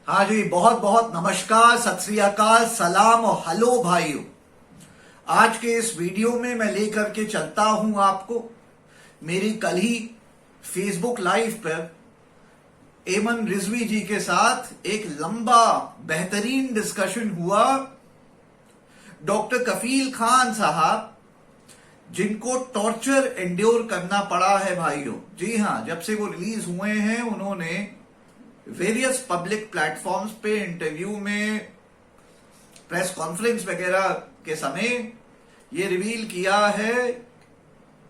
हाँ जी, बहुत बहुत नमस्कार, सत श्री अकाल, सलाम और हेलो भाइयों। आज के इस वीडियो में मैं लेकर के चलता हूं आपको मेरी कल ही फेसबुक लाइव पर एमन रिजवी जी के साथ एक लंबा बेहतरीन डिस्कशन हुआ। डॉक्टर कफील खान साहब, जिनको टॉर्चर एंड्योर करना पड़ा है भाइयों, जी हाँ, जब से वो रिलीज हुए हैं उन्होंने वेरियस पब्लिक प्लेटफॉर्म्स पे, इंटरव्यू में, प्रेस कॉन्फ्रेंस वगैरह के समय ये रिवील किया है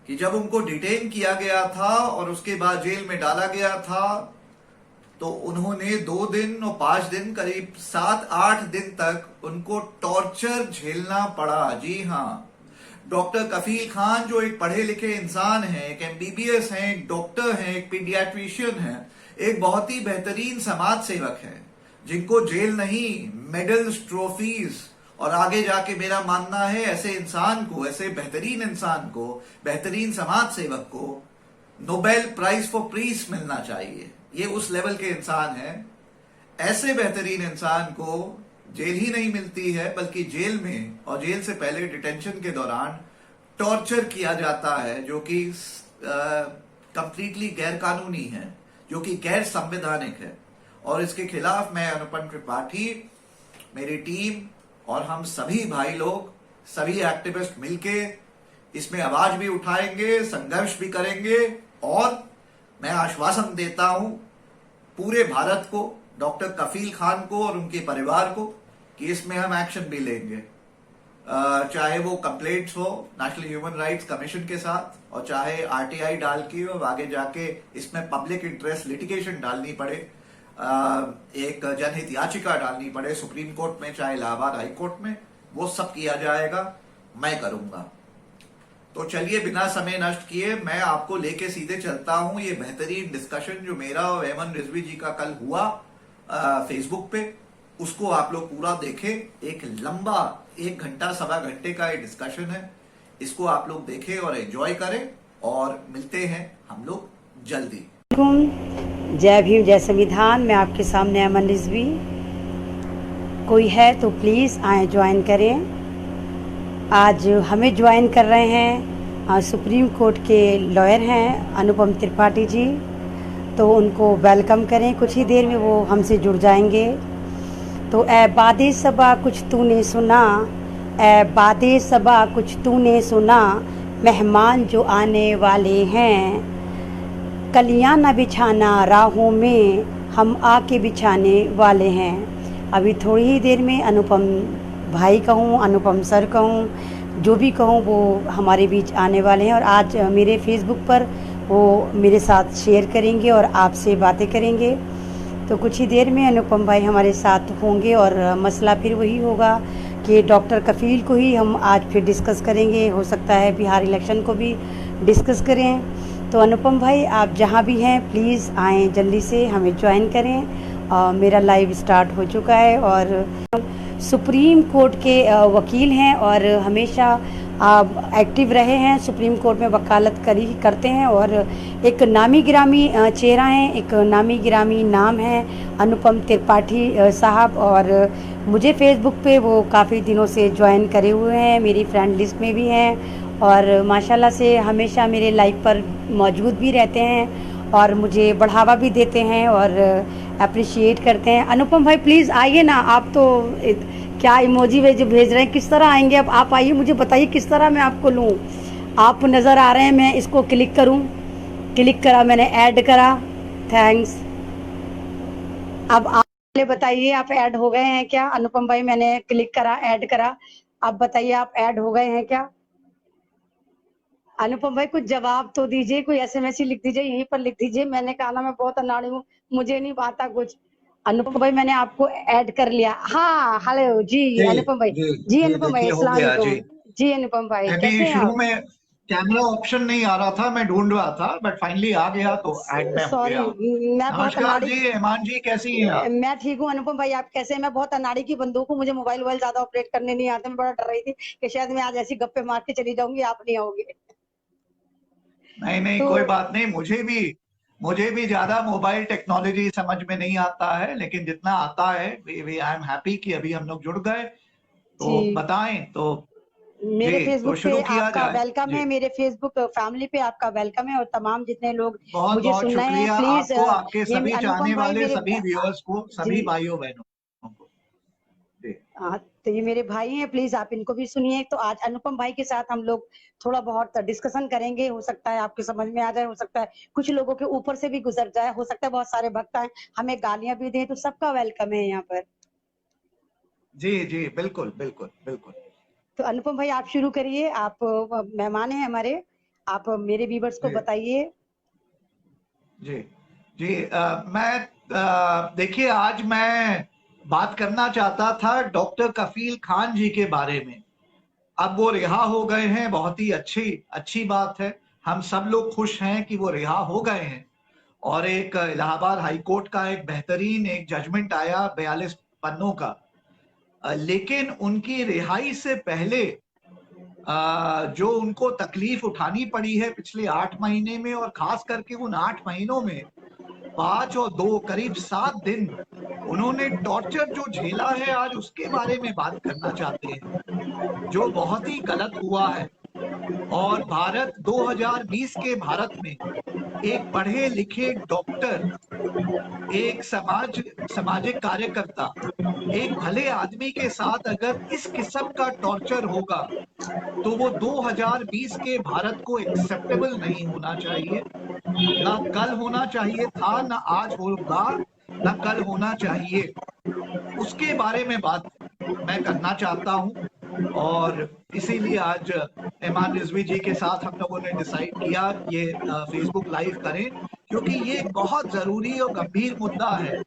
कि जब उनको डिटेन किया गया था और उसके बाद जेल में डाला गया था तो उन्होंने 2 दिन और 5 दिन, करीब 7-8 दिन तक उनको टॉर्चर झेलना पड़ा। जी हाँ, डॉक्टर कफील खान जो एक पढ़े लिखे इंसान हैं, एक एमबीबीएस हैं, एक डॉक्टर हैं, एक पीडियाट्रिशियन हैं, एक बहुत ही बेहतरीन समाज सेवक हैं, जिनको जेल नहीं, मेडल्स, ट्रॉफीज, और आगे जाके मेरा मानना है ऐसे इंसान को, ऐसे बेहतरीन इंसान को, बेहतरीन समाज सेवक को नोबेल प्राइज फॉर पीस मिलना चाहिए। ये उस लेवल के इंसान हैं। ऐसे बेहतरीन इंसान को जेल ही नहीं मिलती है, बल्कि जेल में और जेल से पहले डिटेंशन के दौरान टॉर्चर किया जाता है, जो कि कंप्लीटली गैर कानूनी है, जो कि गैर संवैधानिक है। और इसके खिलाफ मैं, अनुपम त्रिपाठी, मेरी टीम और हम सभी भाई लोग, सभी एक्टिविस्ट मिलके इसमें आवाज भी उठाएंगे, संघर्ष भी करेंगे। और मैं आश्वासन देता हूं पूरे भारत को, डॉक्टर कफील खान को और उनके परिवार को, कि इसमें हम एक्शन भी लेंगे। चाहे वो कंप्लेंट्स हो नेशनल ह्यूमन राइट्स कमीशन के साथ, और चाहे आरटीआई डाल के और आगे जाके इसमें पब्लिक इंटरेस्ट लिटिगेशन डालनी पड़े, एक जनहित याचिका डालनी पड़े सुप्रीम कोर्ट में, चाहे इलाहाबाद हाई कोर्ट में, वो सब किया जाएगा, मैं करूंगा। तो चलिए बिना समय नष्ट किए मैं आपको लेके सीधे चलता हूं ये बेहतरीन डिस्कशन जो मेरा और एमन रिजवी जी का कल हुआ फेसबुक पे। उसको आप लोग पूरा देखें। एक लंबा 1 घंटा, सवा घंटे का ये डिस्कशन है। इसको आप लोग देखें और एंजॉय करें, और मिलते हैं हम लोग जल्दी। जय भीम, जय संविधान। मैं आपके सामने एमन रिजवी। कोई है तो प्लीज़ आए, ज्वाइन करें। आज हमें ज्वाइन कर रहे हैं सुप्रीम कोर्ट के लॉयर हैं अनुपम त्रिपाठी जी, तो उनको वेलकम करें। कुछ ही देर में वो हमसे जुड़ जाएंगे। तो ए बादे सबा कुछ तूने सुना, ए बादे सबा कुछ तूने सुना, मेहमान जो आने वाले हैं, कलियां न बिछाना राहों में, हम आके बिछाने वाले हैं। अभी थोड़ी ही देर में अनुपम भाई कहूँ, अनुपम सर कहूँ, जो भी कहूँ, वो हमारे बीच आने वाले हैं। और आज मेरे फेसबुक पर वो मेरे साथ शेयर करेंगे और आपसे बातें करेंगे। तो कुछ ही देर में अनुपम भाई हमारे साथ होंगे और मसला फिर वही होगा कि डॉक्टर कफील को ही हम आज फिर डिस्कस करेंगे। हो सकता है बिहार इलेक्शन को भी डिस्कस करें। तो अनुपम भाई, आप जहाँ भी हैं प्लीज़ आएँ, जल्दी से हमें ज्वाइन करें। मेरा लाइव स्टार्ट हो चुका है। और सुप्रीम कोर्ट के वकील हैं और हमेशा एक्टिव रहे हैं, सुप्रीम कोर्ट में वकालत करते हैं, और एक नामी गिरामी चेहरा हैं, एक नामी गिरामी नाम है अनुपम त्रिपाठी साहब। और मुझे फेसबुक पे वो काफ़ी दिनों से ज्वाइन करे हुए हैं, मेरी फ्रेंड लिस्ट में भी हैं, और माशाल्लाह से हमेशा मेरे लाइव पर मौजूद भी रहते हैं और मुझे बढ़ावा भी देते हैं और अप्रिशिएट करते हैं। अनुपम भाई प्लीज़ आइए ना। आप तो क्या इमोजी भेज रहे हैं, किस तरह आएंगे? अब आप आइए, मुझे बताइए किस तरह मैं आपको लूँ। आप नज़र आ रहे हैं, मैं इसको क्लिक करूँ? क्लिक करा, मैंने ऐड करा, थैंक्स। अब आप बताइए, आप ऐड हो गए हैं क्या? अनुपम भाई, मैंने क्लिक करा, ऐड करा, आप बताइए आप ऐड हो गए हैं क्या? अनुपम भाई कुछ जवाब तो दीजिए, कोई एसएमएस ही लिख दीजिए, यहीं पर लिख दीजिए। मैंने कहा ना, मैं बहुत अनाड़ी हूँ, मुझे नहीं आता कुछ। अनुपम भाई मैंने आपको ऐड कर लिया। हाँ, हेलो जी जी अनुपम भाई। जी जी जी, अनुपम भाई, देखिए हो अस्सलाम गया जी। वालेकुम। जी अनुपम भाई, कैसे अभी हैं शुरू आप? में कैमरा ऑप्शन नहीं आ रहा था, मैं ढूंढ रहा था, बट फाइनली आ गया तो ऐड में हो सॉरी, गया। मैं बहुत नमस्कार अनाड़ी। जी, ईमान जी, कैसी हैं आप? मैं ठीक हूँ अनुपम भाई, आप कैसे हैं? मैं बहुत अनाड़ी की बंदूक हूँ, मुझे मोबाइल वोबाइल ज्यादा ऑपरेट करने नहीं आते। मैं बड़ा डर रही थी कि शायद मैं आज ऐसी गप्पे मार के चली जाऊंगी, आप नहीं आओगे। नहीं नहीं, तो कोई बात नहीं। मुझे भी ज्यादा मोबाइल टेक्नोलॉजी समझ में नहीं आता है, लेकिन जितना आता है आई एम हैप्पी कि अभी हम लोग जुड़ गए। तो जी, बताएं तो। मेरे जी, तो फ़ेसबुक पे शुरू किया आपका जाए। वेलकम जी, है, मेरे फ़ेसबुक फैमिली पे आपका वेलकम है और तमाम जितने लोग बहुत मुझे बहुत सुन रहे हैं शुक्रिया प्लीज़ आपको, आपके ये सभी अनुपम चाहने भाई वाले मेरे सभी व्यूअर्स को, जी। सभी भाइयों बहनों को। जी हाँ, तो ये मेरे भाई हैं, प्लीज़ आप इनको भी सुनिए। तो आज अनुपम भाई के साथ हम लोग थोड़ा बहुत डिस्कशन करेंगे, हो सकता है आपके समझ में आ जाए, हो सकता है कुछ लोगों के ऊपर से भी गुज़र जाए, हो सकता है बहुत सारे भक्त आएँ, हमें गालियाँ भी दें, तो सबका वेलकम है यहाँ पर। जी जी, बिल्कुल बिल्कुल बिल्कुल। तो अनुपम भाई आप शुरू करिए, आप मेहमान हैं हमारे, आप मेरे व्यूअर्स को जी बताइए। जी जी, देखिए, आज मैं बात करना चाहता था डॉक्टर कफील खान जी के बारे में। अब वो रिहा हो गए हैं, बहुत ही अच्छी अच्छी बात है। हम सब लोग खुश हैं कि वो रिहा हो गए हैं। और एक इलाहाबाद हाई कोर्ट का एक बेहतरीन एक जजमेंट आया 42 पन्नों का। लेकिन उनकी रिहाई से पहले जो उनको तकलीफ उठानी पड़ी है पिछले 8 महीने में, और खास करके उन 8 महीनों में 5 और 2 करीब 7 दिन उन्होंने टॉर्चर जो झेला है, आज उसके बारे में बात करना चाहते हैं, जो बहुत ही गलत हुआ है। और भारत 2020 के भारत में एक पढ़े लिखे डॉक्टर, एक सामाजिक कार्यकर्ता, एक भले आदमी के साथ अगर इस किस्म का टॉर्चर होगा, तो वो 2020 के भारत को एक्सेप्टेबल नहीं होना चाहिए। ना कल होना चाहिए था, ना आज होगा, ना कल होना चाहिए। उसके बारे में बात मैं करना चाहता हूं। और इसीलिए आज इमाम रिजवी जी के साथ हम लोगों ने डिसाइड किया ये फेसबुक लाइव करें, क्योंकि ये एक बहुत जरूरी और गंभीर मुद्दा है,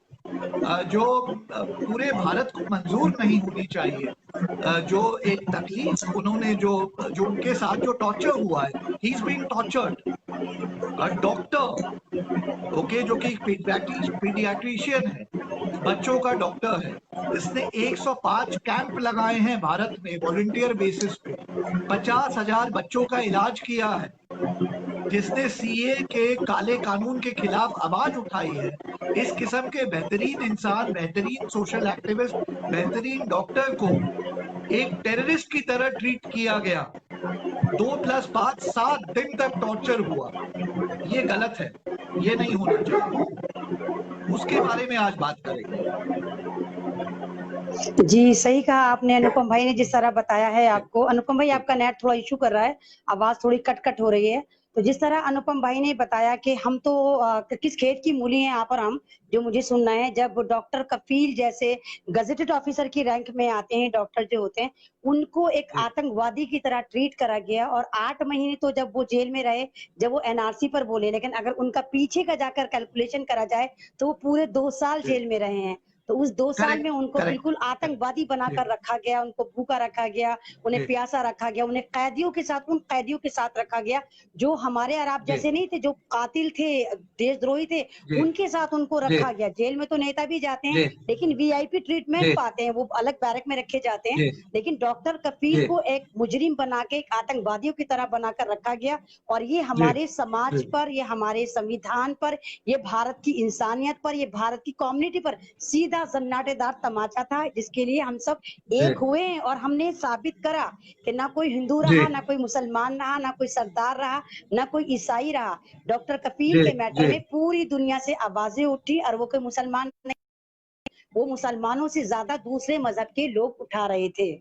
जो पूरे भारत को मंजूर नहीं होनी चाहिए। जो एक तकलीफ उन्होंने जो जो उनके साथ जो टॉर्चर हुआ है, he is being tortured. Doctor, okay, जो कि पीडियाट्रिशियन है, बच्चों का डॉक्टर है। इसने 105 कैंप लगाए हैं भारत में वॉलंटियर बेसिस पे, 50,000 बच्चों का इलाज किया है। जिसने सीए के काले कानून के खिलाफ आवाज उठाई है। इस किस्म के बेहतरीन इंसान, बेहतरीन सोशल एक्टिविस्ट, बेहतरीन डॉक्टर को एक टेररिस्ट की तरह ट्रीट किया गया। 2+5 7 दिन तक टॉर्चर हुआ। ये गलत है, ये नहीं होना चाहिए। उसके बारे में आज बात करेंगे। जी, सही कहा आपने अनुपम भाई ने जिस तरह बताया है जी आपको। अनुपम भाई जी आपका नेट थोड़ा इश्यू कर रहा है, आवाज़ थोड़ी कट-कट हो रही है। तो जिस तरह अनुपम भाई ने बताया कि हम तो किस खेत की मूली हैं यहाँ पर हम, जो मुझे सुनना है जब डॉक्टर कफ़ील जैसे गज़ेटेड ऑफ़िसर की रैंक में आते हैं डॉक्टर जो होते हैं, उनको एक जी आतंकवादी की तरह ट्रीट करा गया और 8 महीने तो जब वो जेल में रहे, जब वो एनआरसी पर बोले, लेकिन अगर उनका पीछे का जाकर कैलकुलेशन करा जाए, तो वो पूरे 2 साल जी, जेल में रहे हैं। तो उस 2 साल में करेक्ट उनको करेक्ट बिल्कुल करेक्ट। आतंकवादी जी बनाकर रखा गया, उनको भूखा रखा गया, उन्हें जी प्यासा रखा गया, उन्हें कैदियों के साथ उन कैदियों के साथ रखा गया, जो हमारे और आप जी जैसे नहीं थे, जो कातिल थे, देशद्रोही थे, जी उनके साथ उनको जी रखा गया। जेल में तो नेता भी जाते हैं, जी लेकिन वीआईपी ट्रीटमेंट जी पाते हैं, वो अलग बैरक में रखे जाते हैं। जी लेकिन डॉक्टर कफ़ील जी को एक मुजरिम बना के, एक आतंकवादियों की तरह बनाकर रखा गया और ये जी हमारे समाज जी पर, ये हमारे संविधान पर, ये भारत की इंसानियत पर, ये भारत की कम्युनिटी पर सीधा सन्नाटेदार तमाचा था, जिसके लिए हम सब जी एक हुए और हमने साबित करा कि ना कोई हिंदू जी रहा, ना कोई मुसलमान रहा, ना कोई सरदार रहा, ना कोई ईसाई रहा। डॉक्टर कफ़ील जी के मैटर जी में पूरी दुनिया से आवाज़ें उठी और वो कोई मुसलमान नहीं, वो मुसलमानों से ज़्यादा दूसरे मज़हब के लोग उठा रहे थे।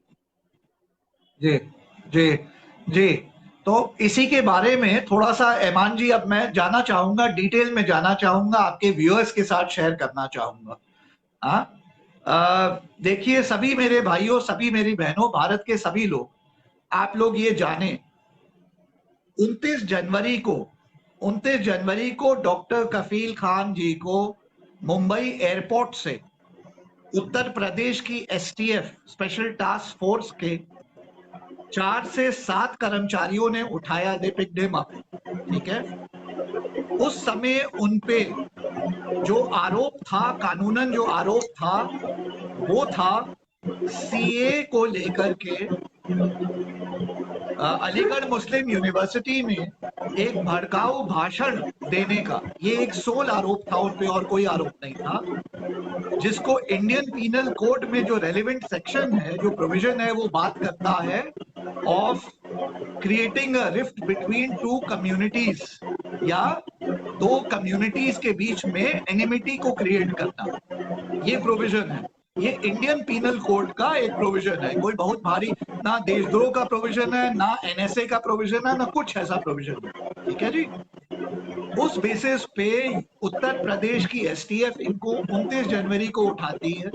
जी जी जी। तो इसी के बारे में थोड़ा सा ऐमान जी, अब मैं जाना चाहूंगा, डिटेल में जाना चाहूंगा, आपके व्यूअर्स के साथ शेयर करना चाहूंगा। देखिए, सभी मेरे भाइयों, सभी मेरी बहनों, भारत के सभी लोग, आप लोग ये जाने, 29 जनवरी को 29 जनवरी को डॉक्टर कफील खान जी को मुंबई एयरपोर्ट से उत्तर प्रदेश की एसटीएफ स्पेशल टास्क फोर्स के 4 से 7 कर्मचारियों ने उठाया। दे पिक्ड हिम अप, ठीक है। उस समय उनपे जो आरोप था, कानूनन जो आरोप था, वो था सीए को लेकर के अलीगढ़ मुस्लिम यूनिवर्सिटी में एक भड़काऊ भाषण देने का, ये एक सोल आरोप था उन पे और कोई आरोप नहीं था, जिसको इंडियन पीनल कोड में जो रेलिवेंट सेक्शन है, जो प्रोविजन है, वो बात करता है of creating a rift between two communities, या दो कम्युनिटीज के बीच में एनिमिटी को क्रिएट करना, ये प्रोविजन है। ये इंडियन पीनल कोड का एक प्रोविजन है, कोई बहुत भारी ना देशद्रोह का प्रोविजन है, ना एनएसए का प्रोविजन है, ना कुछ ऐसा प्रोविजन है। ठीक है जी। उस बेसिस पे उत्तर प्रदेश की एसटीएफ इनको 29 जनवरी को उठाती है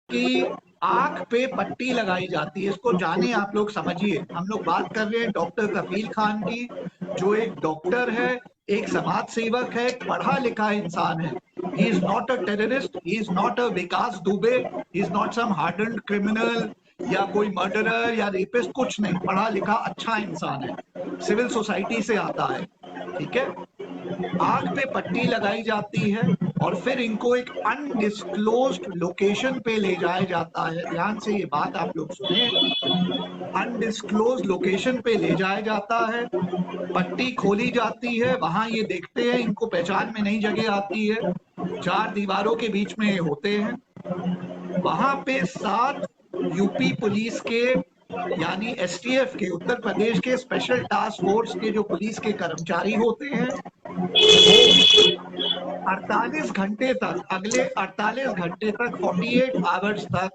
कि आंख पे पट्टी लगाई जाती है। इसको जाने आप लोग, समझिए। हम लोग बात कर रहे हैं डॉक्टर कफील खान की, जो एक डॉक्टर है, एक समाज सेवक है, पढ़ा लिखा इंसान है। He is not a terrorist, he is not a Vikas Dubey, he is not some hardened criminal या कोई मर्डरर या रेपिस्ट, कुछ नहीं। पढ़ा लिखा अच्छा इंसान है, सिविल सोसाइटी से आता है। ठीक है। आंख पे पट्टी लगाई जाती है और फिर इनको एक अनडिस्क्लोज्ड लोकेशन पे ले जाया जाता है। ध्यान से ये बात आप लोग सुने, अनडिस्क्लोज्ड लोकेशन पे ले जाया जाता है, पट्टी खोली जाती है, वहां ये देखते हैं, इनको पहचान में नई जगह आती है, 4 दीवारों के बीच में होते हैं। वहां पे 7 यूपी पुलिस के, यानी एसटीएफ के, उत्तर प्रदेश के स्पेशल टास्क फोर्स के जो पुलिस के कर्मचारी होते हैं, वो 48 घंटे तक, अगले 48 घंटे तक, 48 आवर्स तक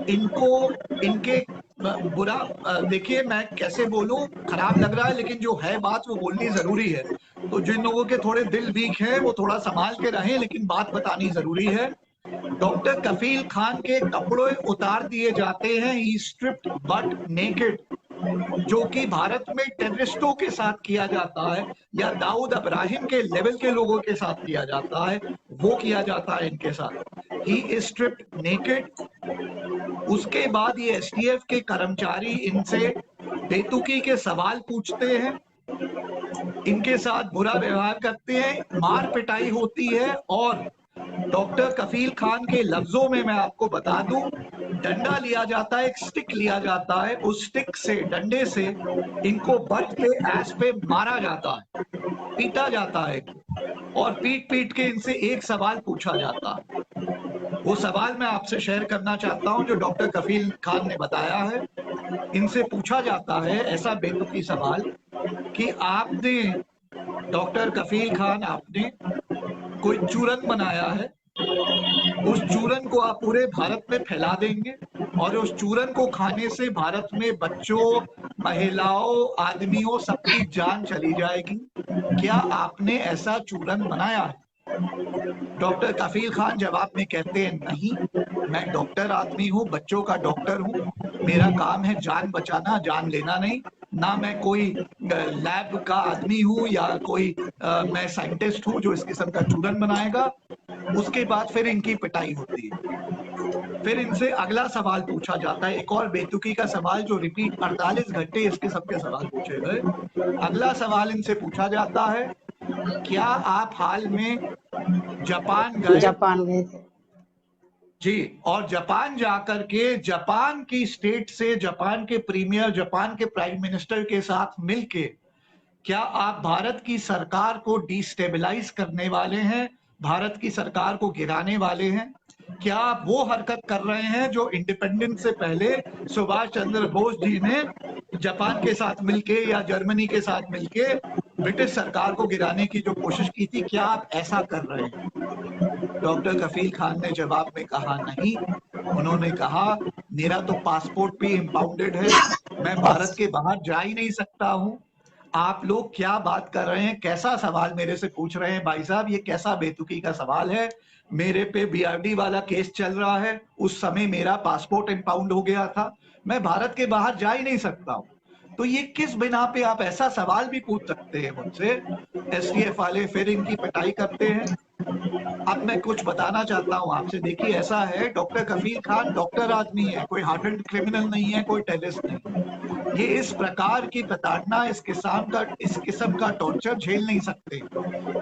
इनको, इनके बुरा, देखिए मैं कैसे बोलूं, खराब लग रहा है लेकिन जो है बात वो बोलनी जरूरी है। तो जिन लोगों के थोड़े दिल वीक है वो थोड़ा संभाल के रहें, लेकिन बात बतानी जरूरी है। डॉक्टर कफील खान के कपड़े उतार दिए जाते हैं, ही स्ट्रिप्ड बट नेकेड, जो कि भारत में टेररिस्टों के साथ किया जाता है या दाऊद इब्राहिम के लेवल के लोगों के साथ किया जाता है, वो किया जाता है इनके साथ। He is stripped naked. उसके बाद ये एसटीएफ के कर्मचारी इनसे बेतुकी के सवाल पूछते हैं, इनके साथ बुरा व्यवहार करते हैं, मार पिटाई होती है। और डॉक्टर कफील खान के लफ्जों में मैं आपको बता दूं, डंडा लिया जाता है, एक स्टिक लिया जाता है, उस स्टिक से, डंडे से इनको बट के ऐस पे मारा जाता है, पीटा जाता है, और पीट पीट के इनसे एक सवाल पूछा जाता है। वो सवाल मैं आपसे शेयर करना चाहता हूं जो डॉक्टर कफील खान ने बताया है। इनसे पूछा जाता है ऐसा बेतुकी सवाल कि आपने, डॉक्टर कफील खान, आपने कोई चूरन बनाया है, उस चूरन को आप पूरे भारत में फैला देंगे और उस चूरन को खाने से भारत में बच्चों, महिलाओं, आदमियों, सबकी जान चली जाएगी। क्या आपने ऐसा चूरन बनाया है? डॉक्टर कफील खान जवाब में कहते हैं, नहीं, मैं डॉक्टर आदमी हूं, बच्चों का डॉक्टर हूं, मेरा काम है जान बचाना, जान लेना नहीं। ना मैं कोई लैब का आदमी हूं या कोई मैं साइंटिस्ट हूं जो इस किस्म का चूरन बनाएगा। उसके बाद फिर इनकी पिटाई होती है। फिर इनसे अगला सवाल पूछा जाता है, एक और बेतुकी का सवाल जो रिपीट 48 घंटे इसके सबके सवाल पूछे गए। अगला सवाल इनसे पूछा जाता है, क्या आप हाल में जापान गए? जापान गए थे जी। और जापान जाकर के जापान की स्टेट से, जापान के प्रीमियर, जापान के प्राइम मिनिस्टर के साथ मिलके क्या आप भारत की सरकार को डिस्टेबलाइज करने वाले हैं, भारत की सरकार को गिराने वाले हैं? क्या आप वो हरकत कर रहे हैं जो इंडिपेंडेंस से पहले सुभाष चंद्र बोस जी ने जापान के साथ मिलके या जर्मनी के साथ मिलके ब्रिटिश सरकार को गिराने की जो कोशिश की थी, क्या आप ऐसा कर रहे हैं? डॉक्टर कफील खान ने जवाब में कहा, नहीं। उन्होंने कहा, मेरा तो पासपोर्ट भी इम्पाउंडेड है, मैं भारत के बाहर जा ही नहीं सकता हूं। आप लोग क्या बात कर रहे हैं? कैसा सवाल मेरे से पूछ रहे हैं भाई साहब? ये कैसा बेतुकी का सवाल है? मेरे पे बीआरडी वाला केस चल रहा है, उस समय मेरा पासपोर्ट इम्पाउंड हो गया था, मैं भारत के बाहर जा ही नहीं सकता हूं। तो ये किस बिना पे आप ऐसा सवाल भी पूछ सकते हैं मुझसे? एसटीएफ वाले फिर इनकी पिटाई करते हैं। अब मैं कुछ बताना चाहता हूं आपसे। देखिए ऐसा है, डॉक्टर कफील खान डॉक्टर आदमी है, कोई हार्टेड क्रिमिनल नहीं है, कोई टेररिस्ट नहीं। ये इस प्रकार की प्रताड़ना, इस किस्म का टॉर्चर झेल नहीं सकते।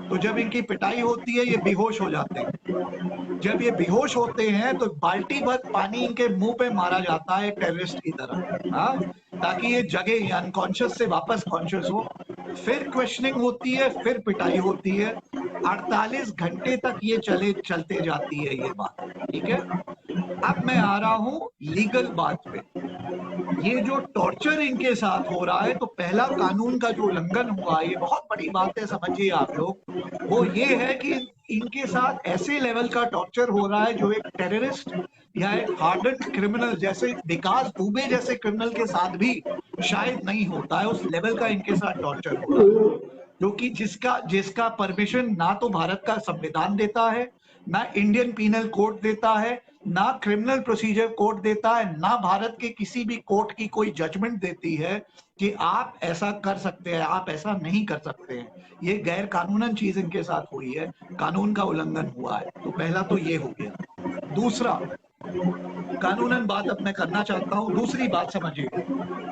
तो जब इनकी पिटाई होती है ये बेहोश हो जाते हैं। जब ये बेहोश होते हैं तो बाल्टी भर पानी इनके मुंह पे मारा जाता है टेररिस्ट की तरह, हाँ, ताकि ये जगे, अनकॉन्शियस से वापस कॉन्शियस हो। फिर क्वेश्चनिंग होती है, फिर पिटाई होती है। 48 घंटे तक ये चलते जाती है ये बात, ठीक है। अब मैं आ रहा हूं लीगल बात पे। ये जो टॉर्चर इनके साथ हो रहा है, तो पहला कानून का जो उल्लंघन हुआ, ये बहुत बड़ी बात है, समझिए आप लोग, वो ये है कि इनके साथ ऐसे लेवल का टॉर्चर हो रहा है जो एक टेररिस्ट या एक हार्डेंड क्रिमिनल जैसे विकास दुबे जैसे क्रिमिनल के साथ भी शायद नहीं होता है। उस लेवल का इनके साथ टॉर्चर हो रहा है, जो कि जिसका परमिशन ना तो भारत का संविधान देता है, ना इंडियन पीनल कोड देता है, ना क्रिमिनल प्रोसीजर कोड देता है, ना भारत के किसी भी कोर्ट की कोई जजमेंट देती है कि आप ऐसा कर सकते हैं, आप ऐसा नहीं कर सकते हैं। ये गैर कानूनन चीज इनके साथ हुई है, कानून का उल्लंघन हुआ है। तो पहला तो ये हो गया। दूसरा कानूनन बात अब मैं करना चाहता हूं, दूसरी बात समझिए।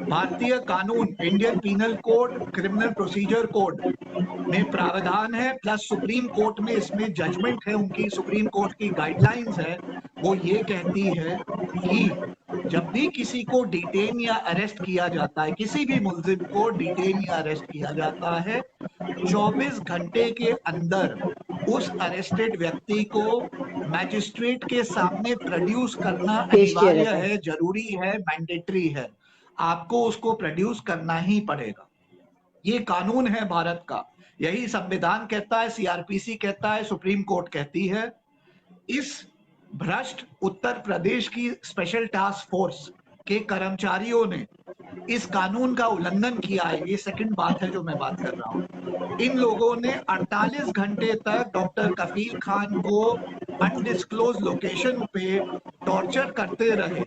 भारतीय कानून, Indian penal code, criminal procedure code में प्रावधान है, प्लस सुप्रीम कोर्ट में इसमें जजमेंट है, उनकी सुप्रीम कोर्ट की गाइडलाइंस है। वो ये कहती है कि जब भी किसी को डिटेन या अरेस्ट किया जाता है, किसी भी मुलजिम को डिटेन या अरेस्ट किया जाता है, 24 घंटे के अंदर उस अरेस्टेड व्यक्ति को मैजिस्ट्रेट के सामने प्रोड्यूस करना पेश किया अनिवार्य जाता है। है, जरूरी है, मैंडेटरी है। आपको उसको प्रोड्यूस करना ही पड़ेगा। ये कानून है भारत का, यही संविधान कहता है, सीआरपीसी कहता है, सुप्रीम कोर्ट कहती है। इस भ्रष्ट उत्तर प्रदेश की स्पेशल टास्क फोर्स के कर्मचारियों ने इस कानून का उल्लंघन किया है। ये सेकंड बात है जो मैं बात कर रहा हूं। इन लोगों ने 48 घंटे तक डॉक्टर कफील खान को अनडिस्क्लोज लोकेशन पे टॉर्चर करते रहे।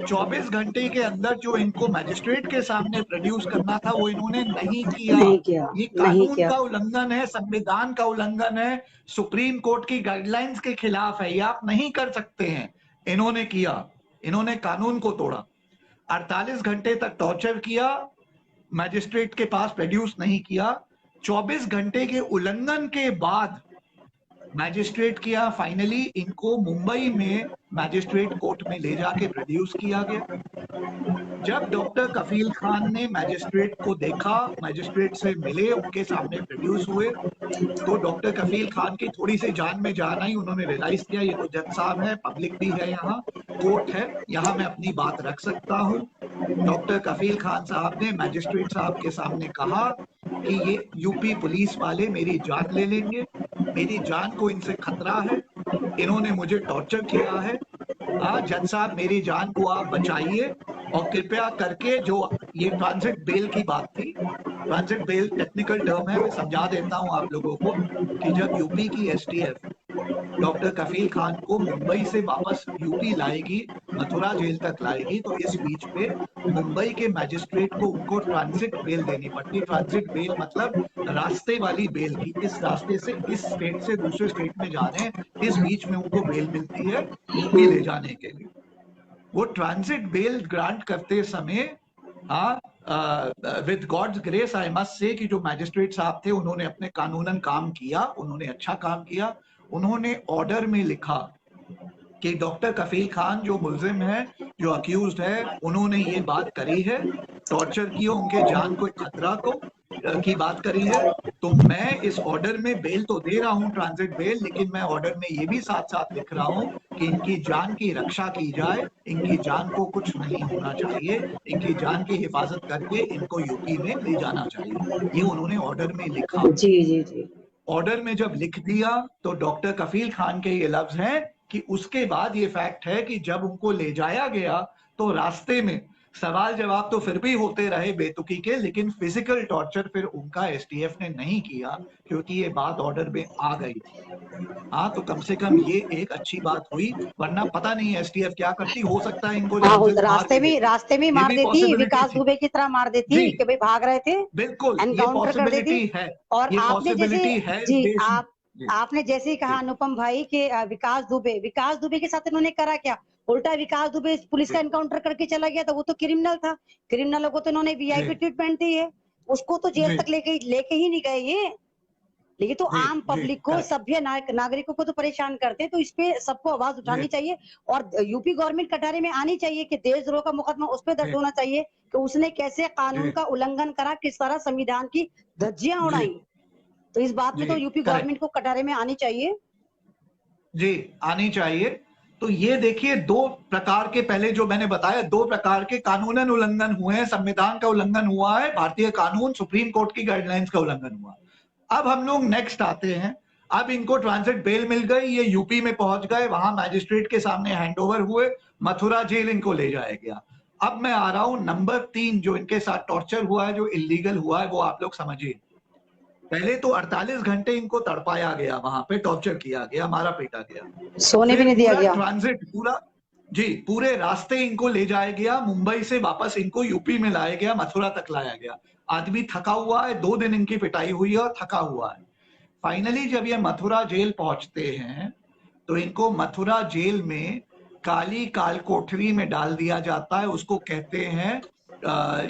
24 घंटे के अंदर जो इनको मैजिस्ट्रेट के सामने प्रोड्यूस करना था वो इन्होंने नहीं किया। नहीं किया, ये नहीं कानून किया। का उल्लंघन है, संविधान का उल्लंघन है, सुप्रीम कोर्ट की गाइडलाइंस के खिलाफ है। ये आप नहीं कर सकते हैं। इन्होंने किया, इन्होंने कानून को तोड़ा। 48 घंटे तक टॉर्चर किया, मैजिस्ट्रेट के पास प्रोड्यूस नहीं किया। 24 घंटे के उल्लंघन के बाद मैजिस्ट्रेट किया, फाइनली इनको मुंबई में मैजिस्ट्रेट कोर्ट में ले जाके प्रोड्यूस किया गया। जब डॉक्टर कफील खान ने मैजिस्ट्रेट को देखा, मैजिस्ट्रेट से मिले, उनके सामने प्रोड्यूस हुए, तो डॉक्टर कफील खान की थोड़ी सी जान में जान आई। उन्होंने रियलाइज किया ये तो जज साहब है, पब्लिक भी है, यहाँ कोर्ट है, यहाँ मैं अपनी बात रख सकता हूँ। डॉक्टर कफील खान साहब ने मैजिस्ट्रेट साहब के सामने कहा कि ये यूपी पुलिस वाले मेरी जान ले लेंगे, मेरी जान को इनसे खतरा है, इन्होंने मुझे टॉर्चर किया है, जज साहब मेरी जान को आप बचाइए। और कृपया करके, जो ये ट्रांजिट बेल की बात थी, ट्रांजिट बेल टेक्निकल टर्म है, मैं समझा देता हूं आप लोगों को कि जब यूपी की एसटीएफ डॉक्टर कफील खान को मुंबई से वापस यूपी लाएगी, मथुरा जेल तक लाएगी, तो इस बीच पे मुंबई के मैजिस्ट्रेट को उनको ट्रांजिट बेल देनी पड़ती है। ट्रांजिट बेल मतलब रास्ते वाली बेल की, इस रास्ते से इस स्टेट से दूसरे स्टेट में जा रहे हैं, इस बीच में उनको बेल मिलती है यूपी ले जाने के लिए। वो ट्रांजिट बेल ग्रांट करते समय with God's grace I must say कि जो मैजिस्ट्रेट साहब थे उन्होंने अपने कानूनन काम किया, उन्होंने अच्छा काम किया। उन्होंने ऑर्डर में लिखा कि डॉक्टर कफील खान जो मुल्जिम है, जो अक्यूज्ड है, उन्होंने ये बात करी है, टॉर्चर की, उनके जान को खतरा को की बात करी है। तो मैं इस ऑर्डर में बेल तो दे रहा हूं, ट्रांजिट बेल, लेकिन मैं ऑर्डर में ये भी साथ साथ लिख रहा हूं कि इनकी जान की रक्षा की जाए, इनकी जान को कुछ नहीं होना चाहिए, इनकी जान की हिफाजत करके इनको यूपी में ले जाना चाहिए। ये उन्होंने ऑर्डर में लिखा। जी जी जी। ऑर्डर में जब लिख दिया तो डॉक्टर कफील खान के ये लफ्ज हैं कि उसके बाद ये फैक्ट है कि जब उनको ले जाया गया तो रास्ते में सवाल जवाब तो फिर भी होते रहे बेतुकी के, लेकिन फिजिकल टॉर्चर फिर उनका एसटीएफ ने नहीं किया, क्योंकि ये बात ऑर्डर में आ गई थी। हाँ, तो कम से कम ये एक अच्छी बात हुई, वरना पता नहीं एसटीएफ क्या करती। हो सकता है इनको रास्ते में मार देती, विकास दुबे की तरह मार देती कि भाई भाग रहे थे, बिल्कुल, एनकाउंटर कर देती। है, और ये आपने पॉसिबिलिटी है। जी, जी आपने जैसे ही कहा जी अनुपम भाई के विकास दुबे के साथ इन्होंने करा क्या? उल्टा विकास दुबे पुलिस का जी एनकाउंटर करके चला गया था, वो तो क्रिमिनल था। क्रिमिनलों को तो इन्होंने जी वीआईपी ट्रीटमेंट दी है, उसको तो जेल जी तक लेके ही नहीं गए ये। ये तो जी आम जी पब्लिक को, करेक्ट। सभ्य नागरिकों को तो परेशान करते हैं, तो इस पे सबको आवाज जी उठानी चाहिए। और यूपी गवर्नमेंट कटारे में आनी चाहिए कि देशद्रोह का मुकदमा उस पर दर्ज जी होना चाहिए कि उसने कैसे कानून जी का उल्लंघन करा, किस तरह संविधान की धज्जियां जी उड़ाई। तो इस बात में जी तो यूपी करेक्ट। गवर्नमेंट को कटारे में आनी चाहिए। जी आनी चाहिए। तो ये देखिए, दो प्रकार के, पहले जो मैंने बताया, दो प्रकार के कानूनन उल्लंघन हुए हैं। संविधान का उल्लंघन हुआ है, भारतीय कानून, सुप्रीम कोर्ट की गाइडलाइंस का उल्लंघन हुआ। अब हम लोग नेक्स्ट आते हैं। अब इनको ट्रांजिट बेल मिल गई, ये यूपी में पहुंच गए, वहां मैजिस्ट्रेट के सामने हैंडओवर हुए, मथुरा जेल इनको ले जाया गया। अब मैं आ रहा हूं नंबर 3, जो इनके साथ टॉर्चर हुआ है, जो इलीगल हुआ है, वो आप लोग समझिए। पहले तो 48 घंटे इनको तड़पाया गया, वहां पे टॉर्चर किया गया, मारा पीटा गया। सोने भी फिर नहीं दिया पूरा गया। ट्रांजिट, पूरा, जी, पूरे रास्ते इनको ले जाया गया, मुंबई से वापस इनको यूपी में लाया गया, मथुरा तक लाया गया। आदमी थका हुआ है, 2 दिन इनकी पिटाई हुई है और थका हुआ है। फाइनली जब ये मथुरा जेल पहुंचते हैं, तो इनको मथुरा जेल में काली काल कोठरी में डाल दिया जाता है। उसको कहते हैं,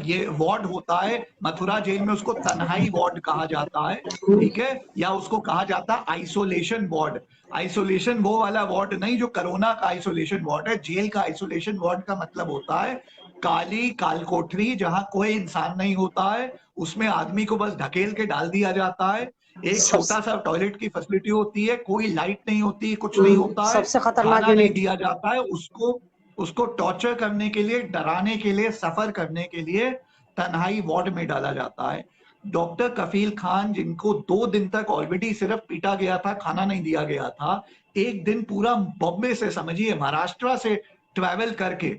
ये वार्ड होता है मथुरा जेल में, उसको तन्हाई वार्ड कहा जाता है, ठीक है, या उसको कहा जाता है आइसोलेशन वार्ड। आइसोलेशन वो वाला वार्ड नहीं जो कोरोना का आइसोलेशन वार्ड है। जेल का आइसोलेशन वार्ड का मतलब होता है काली काल कोठरी, जहां कोई इंसान नहीं होता है, उसमें आदमी को बस ढकेल के डाल दिया जाता है। एक छोटा सा टॉयलेट की फैसिलिटी होती है, कोई लाइट नहीं होती, कुछ नहीं होता है, सबसे खतरनाक खाना नहीं यूनिट। दिया जाता है। उसको उसको टॉर्चर करने के लिए, डराने के लिए, सफर करने के लिए तन्हाई वार्ड में डाला जाता है। डॉक्टर कफील खान, जिनको 2 दिन तक ऑलरेडी सिर्फ पीटा गया था, खाना नहीं दिया गया था, एक दिन पूरा बॉम्बे से, समझिए महाराष्ट्र से ट्रैवल करके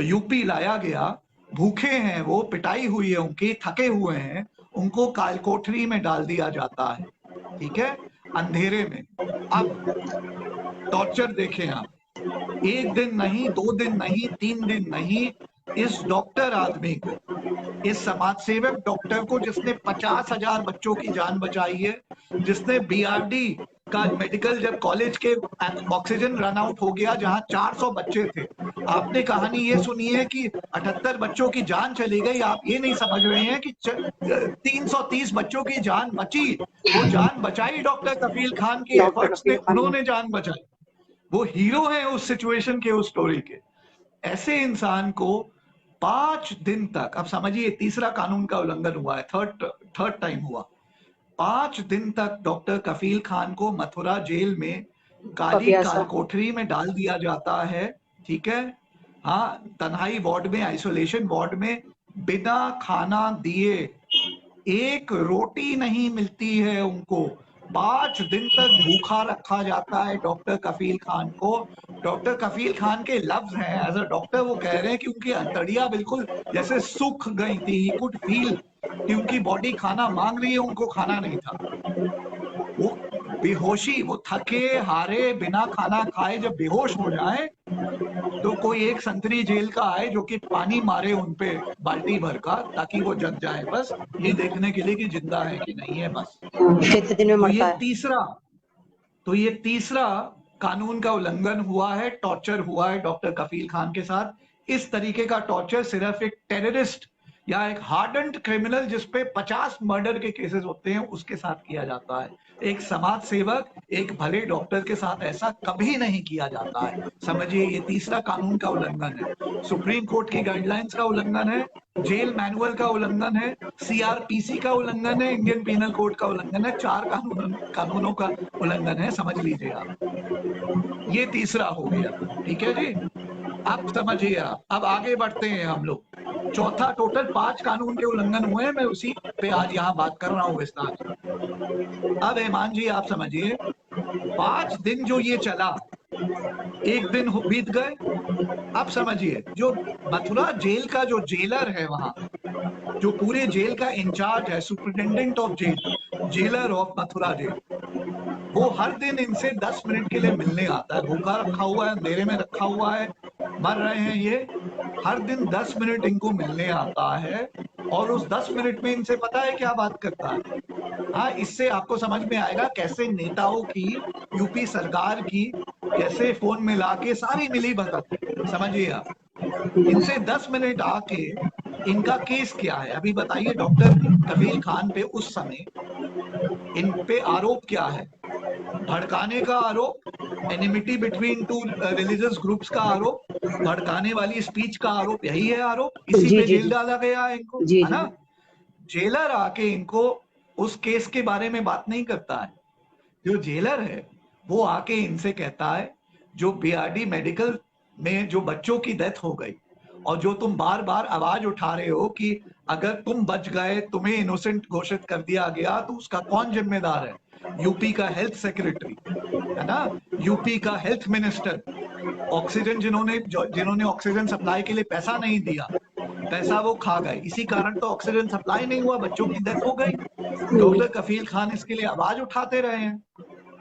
यूपी लाया गया। भूखे हैं वो, पिटाई हुई है उनकी, थके हुए हैं, उनको कालकोठरी में डाल दिया जाता है, ठीक है, अंधेरे में। अब टॉर्चर देखें आप, 1 दिन नहीं, 2 दिन नहीं, 3 दिन नहीं, इस डॉक्टर आदमी को, इस समाज सेवक डॉक्टर को, जिसने 50,000 बच्चों की जान बचाई है, जिसने बीआरडी का मेडिकल, जब कॉलेज के ऑक्सीजन रन आउट हो गया, जहां 400 बच्चे थे, आपने कहानी ये सुनी है कि 78 बच्चों की जान चली गई। आप ये नहीं समझ रहे हैं कि 330 बच्चों की जान बची। वो जान बचाई डॉक्टर कफील खान की डॉक्टर एफर्ट्स ने, कफील खान ने। उन्होंने जान बचाई। वो हीरो हैं उस सिचुएशन के, उस स्टोरी के। ऐसे इंसान को 5 दिन तक, अब समझिए तीसरा कानून का उल्लंघन हुआ है, थर्ड टाइम हुआ। 5 दिन तक डॉक्टर कफील खान को मथुरा जेल में काली काल पपियासा। कोठरी में डाल दिया जाता है, ठीक है, हाँ, तन्हाई वार्ड में, आइसोलेशन वार्ड में, बिना खाना दिए, एक रोटी नहीं मिलती है उनको। 5 दिन तक भूखा रखा जाता है डॉक्टर कफील खान को। डॉक्टर कफील खान के लफ्ज हैं, एज अ डॉक्टर वो कह रहे हैं कि उनकी अंतड़ियां बिल्कुल जैसे सूख गई थी। ही कुड फील कि उनकी बॉडी खाना मांग रही है, उनको खाना नहीं था। वो बेहोशी, वो थके हारे बिना खाना खाए जब बेहोश हो जाए, तो कोई एक संतरी जेल का आए जो कि पानी मारे उनपे बाल्टी भर का, ताकि वो जग जाए, बस ये देखने के लिए कि जिंदा है कि नहीं है, बस। कितने दिन में तो ये मरता है? तीसरा तो ये तीसरा कानून का उल्लंघन हुआ है, टॉर्चर हुआ है डॉक्टर कफील खान के साथ। इस तरीके का टॉर्चर सिर्फ एक टेररिस्ट या एक हार्डेंड क्रिमिनल, जिसपे 50 मर्डर के केसेस होते हैं, उसके साथ किया जाता है। एक समाज सेवक, एक भले डॉक्टर के साथ ऐसा कभी नहीं किया जाता है। समझिए, ये तीसरा कानून का उल्लंघन है, सुप्रीम कोर्ट की गाइडलाइंस का उल्लंघन है, जेल मैनुअल का उल्लंघन है, सीआरपीसी का उल्लंघन है, इंडियन पीनल कोड का उल्लंघन है। 4 कानूनों का उल्लंघन है, समझ लीजिए आप। ये तीसरा हो गया, ठीक है जी। अब समझिए आप, अब आगे बढ़ते हैं हम लोग। चौथा, टोटल 5 कानून के उल्लंघन हुए हैं, मैं उसी पे आज यहाँ बात कर रहा हूँ विस्तार से। अब हेमान जी आप समझिए, 5 दिन जो ये चला, एक दिन बीत गए। अब समझिए, जो मथुरा जेल का जो जेलर है वहां, जो पूरे जेल का इंचार्ज है, superintendent of jail, jailer of Mathura jail, वो हर दिन इनसे 10 मिनट के लिए मिलने आता है। भूखा रखा हुआ है, अंधेरे में रखा हुआ है, मर रहे हैं ये, हर दिन 10 मिनट इनको मिलने आता है और उस 10 मिनट में इनसे पता है क्या बात करता है। हाँ, इससे आपको समझ में आएगा कैसे नेताओं की, यूपी सरकार की कैसे फोन मिला के सारी मिली भगत है। समझिए आप, इनसे 10 मिनट आके इनका केस क्या है अभी बताइए। डॉक्टर कफील खान पे उस समय इन पे आरोप क्या है? भड़काने का आरोप, enmity between two religious groups का आरोप, भड़काने वाली स्पीच का आरोप, यही है आरोप। इसी जी पे जी जेल जी डाला गया है इनको, जी है जी। ना। जेलर आके इनको उस केस के बारे में बात नहीं करता है। जो जेलर है वो आके इनसे कहता है जो बीआरडी मेडिकल में जो बच्चों की डेथ हो गई और जो तुम बार बार आवाज उठा रहे हो कि अगर तुम बच गए, तुम्हें इनोसेंट घोषित कर दिया गया, तो उसका कौन जिम्मेदार है? यूपी का हेल्थ सेक्रेटरी, है ना, यूपी का हेल्थ मिनिस्टर। ऑक्सीजन जिन्होंने ऑक्सीजन सप्लाई के लिए पैसा नहीं दिया, पैसा वो खा गए, इसी कारण तो ऑक्सीजन सप्लाई नहीं हुआ, बच्चों की डेथ हो गई। डॉक्टर कफील खान इसके लिए आवाज उठाते रहे हैं।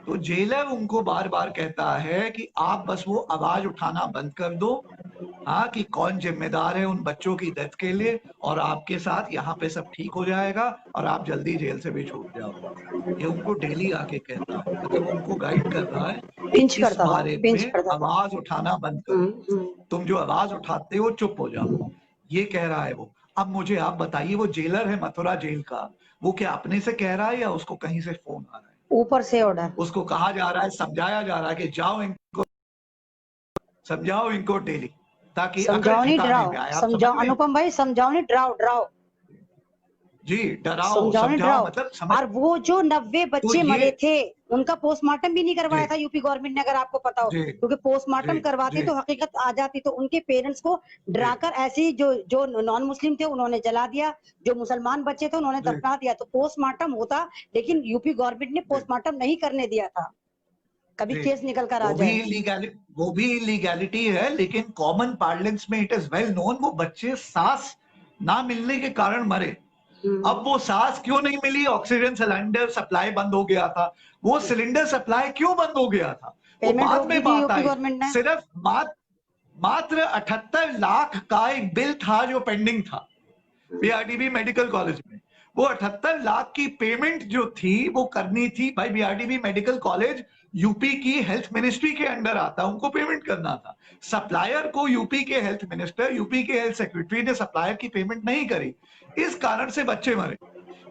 तो जेलर उनको बार बार कहता है कि आप बस वो आवाज उठाना बंद कर दो, हाँ, कि कौन जिम्मेदार है उन बच्चों की डेथ के लिए, और आपके साथ यहाँ पे सब ठीक हो जाएगा और आप जल्दी जेल से भी छूट जाओगे। ये उनको डेली आके कहता है, मतलब वो उनको गाइड कर रहा है कि पिंच इस करता था, बारे पिंच में करता था। आवाज उठाना बंद करो, हम्म। तुम जो आवाज उठाते हो चुप हो जाओ, ये कह रहा है वो। अब मुझे आप बताइए, वो जेलर है मथुरा जेल का, वो क्या अपने से कह रहा है या उसको कहीं से फोन आ रहा है? ऊपर से ऑर्डर। उसको कहा जा रहा है, समझाया जा रहा है कि जाओ इनको समझाओ इनको डेली, ताकि अकल समझाओ नहीं ठिकाने डराओ, पे आए। आप समझ समझाओ रहे हैं? अनुपम भाई, समझाओ नहीं डराओ, डराओ। जी, डराओ समझाओ नहीं समझाओ डराओ। मतलब समझ। और वो जो 90 तो बच्चे ये, मरे थे, उनका पोस्टमार्टम भी नहीं करवाया जी था यूपी गवर्नमेंट ने, अगर आपको पता हो, जी क्योंकि जी पोस्टमार्टम करवाती जी तो हकीकत आ जाती। तो उनके पेरेंट्स को जी डराकर ऐसे ही जो जो नॉन मुस्लिम थे उन्होंने जला दिया, जो मुसलमान बच्चे थे उन्होंने जी दफना दिया। तो पोस्टमार्टम होता, लेकिन यूपी गवर्नमेंट ने जी पोस्टमार्टम नहीं करने दिया था, कभी जी केस निकल कर आ वो भी जाए। वो भी इलीगैलिटी है, लेकिन कॉमन पार्लेंस में इट इज वेल नोन, वो बच्चे सांस ना मिलने के कारण मरे। अब वो सांस क्यों नहीं मिली? ऑक्सीजन सिलेंडर सप्लाई बंद हो गया था। वो सिलेंडर सप्लाई क्यों बंद हो गया था वो पेमेंट बाद रोक दी में थी बात यूपी आई। गवर्नमेंट ने। सिर्फ मात्र 78 लाख का एक बिल था जो पेंडिंग था बीआरडीबी मेडिकल कॉलेज में। वो 78 लाख की पेमेंट जो थी वो करनी थी भाई। बीआरडीबी मेडिकल कॉलेज यूपी की हेल्थ मिनिस्ट्री के अंडर आता, उनको पेमेंट करना था। सप्लायर को यूपी के हेल्थ मिनिस्टर, यूपी के हेल्थ सेक्रेटरी ने सप्लायर की पेमेंट नहीं करी, इस कारण से बच्चे मरे।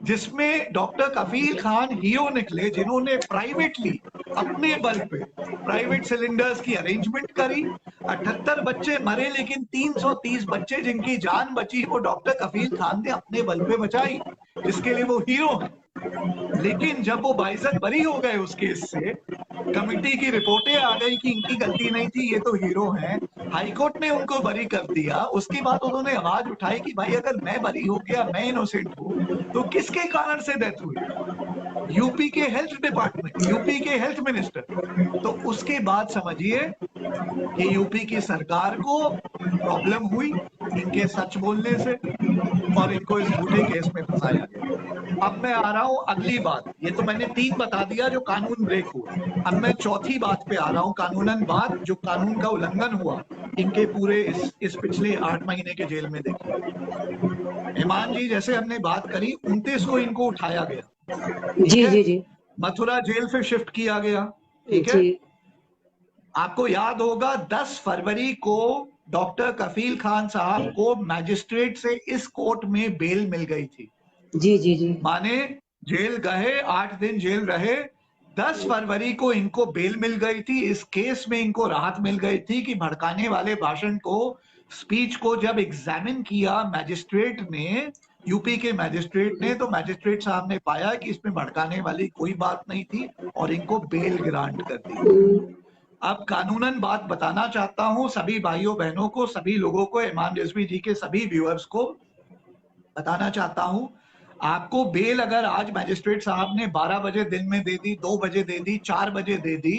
जिसमें डॉक्टर कफील खान हीरो निकले, जिन्होंने प्राइवेटली अपने बल पे प्राइवेट सिलेंडर्स की अरेंजमेंट करी। 78 बच्चे मरे, लेकिन 330 बच्चे जिनकी जान बची वो डॉक्टर कफील खान ने अपने बल पे बचाई, जिसके लिए वो हीरो हैं। लेकिन जब वो बाइज्जत बरी हो गए उस केस से, कमिटी की रिपोर्टें आ गई कि इनकी गलती नहीं थी, ये तो हीरो हैं, हाईकोर्ट ने उनको बरी कर दिया। उसके बाद उन्होंने आवाज उठाई कि भाई अगर मैं बरी हो गया, मैं इनोसेंट हूं, तो किसके कारण से डेथ हुई? यूपी के हेल्थ डिपार्टमेंट, यूपी के हेल्थ मिनिस्टर। तो उसके बाद समझिए कि यूपी की सरकार को प्रॉब्लम हुई इनके सच बोलने से, और इनको इस झूठे केस में फंसाया गया। अब मैं आ रहा हूं अगली बात। ये तो मैंने 3 बता दिया जो कानून ब्रेक हुए। अब मैं चौथी बात पे आ रहा हूं, कानूनन बात जो कानून का उल्लंघन हुआ इनके पूरे इस पिछले 8 महीने के जेल में। देखिए ईमान जी, जैसे हमने बात करी 29 को इनको उठाया गया, ठीक जी है, जी जी मथुरा जेल से शिफ्ट किया गया, ठीक है। जी आपको याद होगा 10 फरवरी को डॉक्टर कफील खान साहब को मैजिस्ट्रेट से इस कोर्ट में बेल मिल गई थी। जी जी जी माने जेल गए, 8 दिन जेल रहे, 10 फरवरी को इनको बेल मिल गई थी। इस केस में इनको राहत मिल गई थी कि भड़काने वाले भाषण को, स्पीच को जब एग्जामिन किया मैजिस्ट्रेट ने, यूपी के मैजिस्ट्रेट ने, तो मैजिस्ट्रेट साहब ने पाया कि इसमें भड़काने वाली कोई बात नहीं थी और इनको बेल ग्रांट कर दी गई। अब कानूनन बात बताना चाहता हूं सभी भाइयों बहनों को, सभी लोगों को, इमाम रिजवी जी के सभी व्यूअर्स को बताना चाहता हूं, आपको बेल अगर आज मैजिस्ट्रेट साहब ने 12 बजे दिन में दे दी, 2 बजे दे दी, 4 बजे दे दी,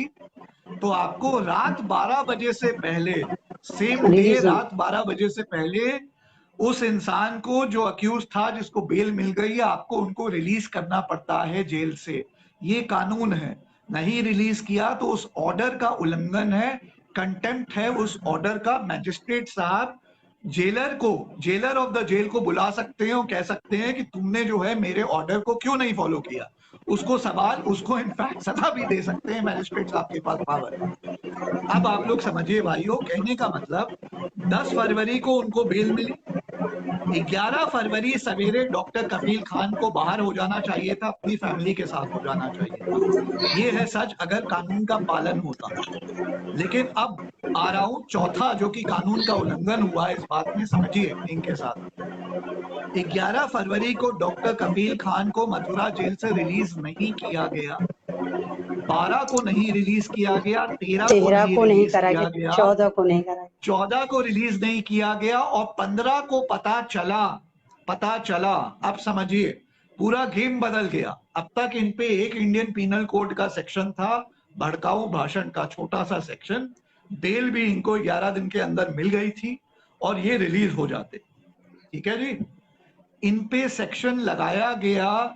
तो आपको रात 12 बजे से पहले, सेम डे रिलीज हो। रात 12 बजे से पहले उस इंसान को जो अक्यूज था, जिसको बेल मिल गई है, आपको उनको रिलीज करना पड़ता है जेल से। ये कानून है। नहीं रिलीज किया तो उस ऑर्डर का उल्लंघन है, कंटेम्प्ट है उस ऑर्डर का। मैजिस्ट्रेट साहब जेलर ऑफ द जेल को बुला सकते हैं और कह सकते हैं कि तुमने जो है मेरे ऑर्डर को क्यों नहीं फॉलो किया। उसको इनफैक्ट सजा भी दे सकते हैं, मैजिस्ट्रेट साहब के पास पावर है। अब आप लोग समझिए भाइयों, कहने का मतलब 10 फरवरी को उनको बेल मिली, 11 फरवरी सवेरे डॉक्टर कफील खान को बाहर हो जाना चाहिए था, अपनी फैमिली के साथ हो जाना चाहिए था। ये है सच अगर कानून का पालन होता। लेकिन अब आ रहा हूं चौथा, जो कि कानून का उल्लंघन हुआ है इस बात में, समझिए इनके साथ। 11 फरवरी को डॉक्टर कफील खान को मथुरा जेल से रिलीज नहीं किया गया, 12 को नहीं रिलीज किया गया, 13 को 13 नहीं को नहीं रिलीज करा किया गया, गया, 14 को नहीं करा गया, 14 को रिलीज नहीं किया गया और 15 को पता चला। अब समझिए पूरा गेम बदल गया। अब तक इन पे एक इंडियन पीनल कोड का सेक्शन था, भड़काऊ भाषण का छोटा सा सेक्शन, बेल भी इनको 11 दिन के अंदर मिल गई थी और ये रिलीज हो जाते। ठीक है जी। इन पे सेक्शन लगाया गया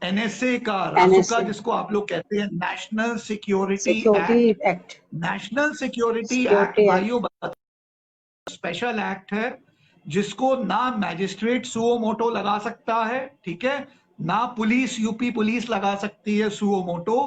एनएसए का, रासुका जिसको आप लोग कहते हैं, national security act. National security act भाइयों स्पेशल एक्ट है, जिसको ना मैजिस्ट्रेट सुओ मोटो लगा सकता है, ठीक है, ना पुलिस, यूपी पुलिस लगा सकती है सुओ मोटो।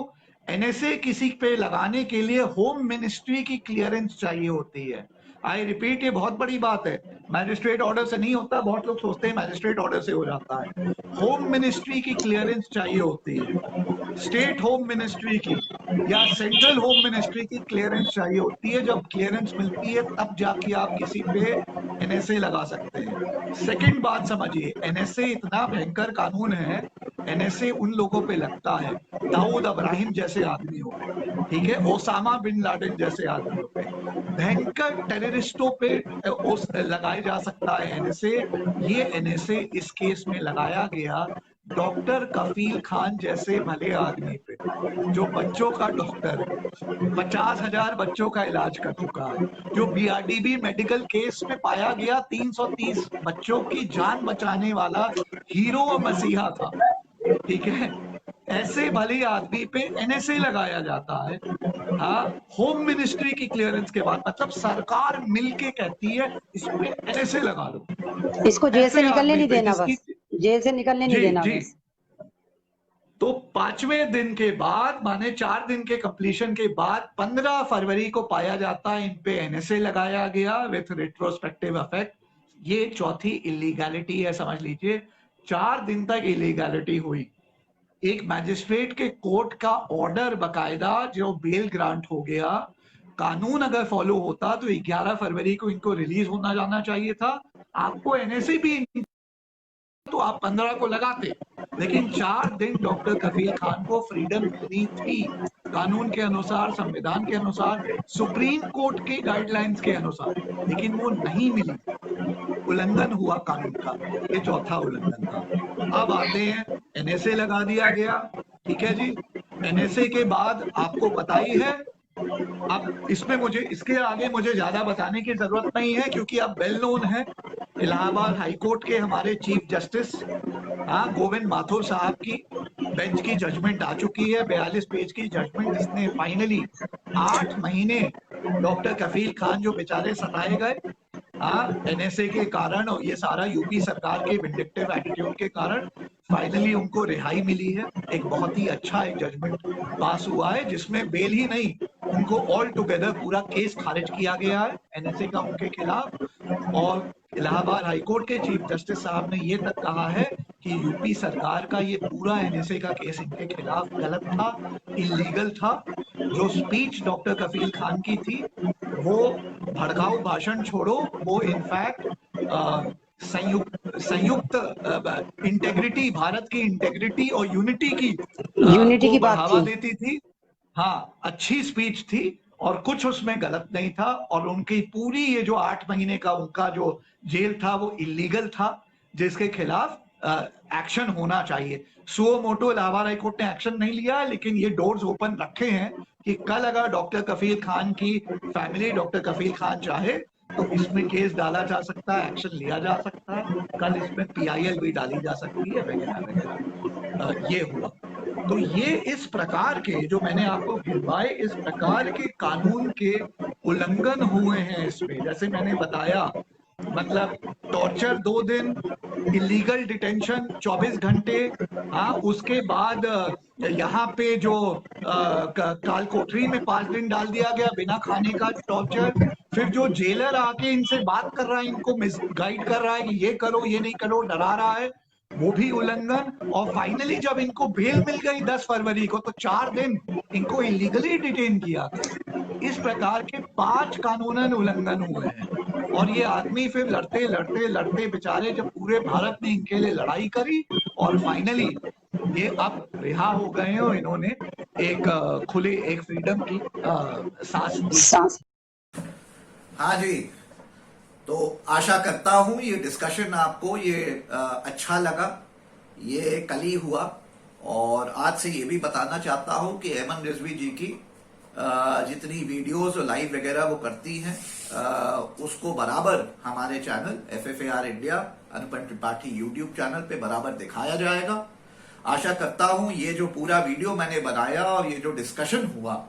एनएसए किसी पे लगाने के लिए होम मिनिस्ट्री की क्लियरेंस चाहिए होती है। आई रिपीट, ये बहुत बड़ी बात है, मैजिस्ट्रेट ऑर्डर से नहीं होता। बहुत लोग सोचते हैं मैजिस्ट्रेट ऑर्डर से हो जाता है। होम मिनिस्ट्री की क्लियरेंस चाहिए होती है, स्टेट होम मिनिस्ट्री की या सेंट्रल होम मिनिस्ट्री की क्लियरेंस चाहिए होती है। जब क्लियरेंस मिलती है तब जाके आप किसी पे एनएसए लगा सकते हैं। सेकंड बात समझिए, एनएसए इतना भयंकर कानून है, एनएसए उन लोगों पे लगता है दाऊद इब्राहिम जैसे आदमियों पे, ठीक है, ओसामा बिन लादेन जैसे आदमियों पे, भयंकर टेररिस्टों पे लगाया जा सकता है एनएसए। ये एनएसए इस केस में लगाया गया डॉक्टर कफील खान जैसे भले आदमी पे, जो बच्चों का डॉक्टर है, 50,000 बच्चों का इलाज कर चुका है, जो बीआरडीबी मेडिकल केस में पाया गया 330 बच्चों की जान बचाने वाला हीरो और मसीहा था। ठीक है, ऐसे भले आदमी पे एनएसए लगाया जाता है। हाँ, होम मिनिस्ट्री की क्लियरेंस के बाद, मतलब सरकार मिलके कहती है इस पे एनएसए लगा दो। इसको जेल से ऐसे निकलने आदमी नहीं पे देना, जिसकी, बस जेल से निकलने नहीं जी देना जी, बस। तो 5वें दिन के बाद, माने 4 दिन के कंप्लीशन के बाद 15 फरवरी को पाया जाता है इन पे एनएसए लगाया गया विथ रेट्रोस्पेक्टिव इफेक्ट। ये चौथी इलीगैलिटी है, समझ लीजिए। 4 दिन तक इलीगैलिटी हुई। एक मैजिस्ट्रेट के कोर्ट का ऑर्डर बकायदा जो बेल ग्रांट हो गया, कानून अगर फॉलो होता तो 11 फरवरी को इनको रिलीज होना जाना चाहिए था। आपको एनएसए भी तो आप 15 को लगाते, लेकिन 4 दिन डॉक्टर कफील खान को फ्रीडम मिलनी थी, कानून के अनुसार, संविधान के अनुसार, सुप्रीम कोर्ट के गाइडलाइंस के अनुसार, लेकिन वो नहीं मिली। उल्लंघन हुआ कानून का, ये चौथा उल्लंघन था। अब आते हैं, एनएसए लगा दिया गया, ठीक है जी। एनएसए के बाद आपको पता ही है, अब इसमें मुझे, इसके आगे मुझे ज्यादा बताने की जरूरत नहीं है, क्योंकि अब वेल नोन है। इलाहाबाद हाईकोर्ट के हमारे चीफ जस्टिस गोविंद माथुर साहब की बेंच की जजमेंट आ चुकी है, 42 पेज की जजमेंट, जिसने फाइनली 8 महीने डॉक्टर कफील खान जो बेचारे सताए गए एनएसए के कारण और ये सारा यूपी सरकार के विंडिक्टिव एटीट्यूड के कारण, फाइनली उनको रिहाई मिली है। एक बहुत ही अच्छा एक जजमेंट पास हुआ है, जिसमें बेल ही नहीं, उनको ऑल टुगेदर पूरा केस खारिज किया गया है एनएसए का उनके खिलाफ। और इलाहाबाद हाईकोर्ट के चीफ जस्टिस साहब ने ये तक कहा है कि यूपी सरकार का ये पूरा एनएसए का केस इनके खिलाफ गलत था, इलीगल था। जो स्पीच डॉक्टर कफील खान की थी, वो भड़काऊ भाषण छोड़ो, वो इनफैक्ट संयुक्त इंटेग्रिटी, भारत की इंटेग्रिटी और यूनिटी की यूनिटी को की बात बढ़ावा थी। देती थी। हाँ, अच्छी स्पीच थी और कुछ उसमें गलत नहीं था। और उनकी पूरी ये जो 8 महीने का उनका जो जेल था वो इलीगल था, जिसके खिलाफ एक्शन होना चाहिए। सुओ मोटो इलाहाबाद हाईकोर्ट ने एक्शन नहीं लिया, लेकिन ये डोर्स ओपन रखे हैं कि कल अगर डॉक्टर कफील खान की फैमिली, डॉक्टर कफील खान चाहे तो इसमें केस डाला जा सकता है, एक्शन लिया जा सकता है, कल इसमें पीआईएल भी डाली जा सकती है, वगैरह वगैरह। ये हुआ। तो ये इस प्रकार के जो मैंने आपको गिनवाए, इस प्रकार के कानून के उल्लंघन हुए हैं इसमें। जैसे मैंने बताया मतलब टॉर्चर 2 दिन, इलीगल डिटेंशन 24 घंटे। हाँ, उसके बाद यहाँ पे जो काल कोठरी में 5 दिन डाल दिया गया बिना खाने का, टॉर्चर। फिर जो जेलर आके इनसे बात कर रहा है, इनको मिस गाइड कर रहा है कि ये करो ये नहीं करो, डरा रहा है, वो भी उल्लंघन। और फाइनली जब इनको बेल मिल गई 10 फरवरी को, तो 4 दिन इनको इलीगली डिटेन किया गया। इस प्रकार के 5 कानूनन उल्लंघन हुए हैं। और ये आदमी फिर लड़ते लड़ते लड़ते बेचारे, जब पूरे भारत ने इनके लिए लड़ाई करी और फाइनली ये अब रिहा हो गए हैं और इन्होंने एक खुली, एक फ्रीडम की सांस ली। हाँ जी, तो आशा करता हूं ये डिस्कशन आपको ये अच्छा लगा। ये कल ही हुआ और आज से ये भी बताना चाहता हूं कि एमन रिजवी जी की जितनी वीडियोस और लाइव वगैरह वो करती हैं, उसको बराबर हमारे चैनल FFAR इंडिया अनुपम त्रिपाठी यूट्यूब चैनल पे बराबर दिखाया जाएगा। आशा करता हूं ये जो पूरा वीडियो मैंने बनाया और ये जो डिस्कशन हुआ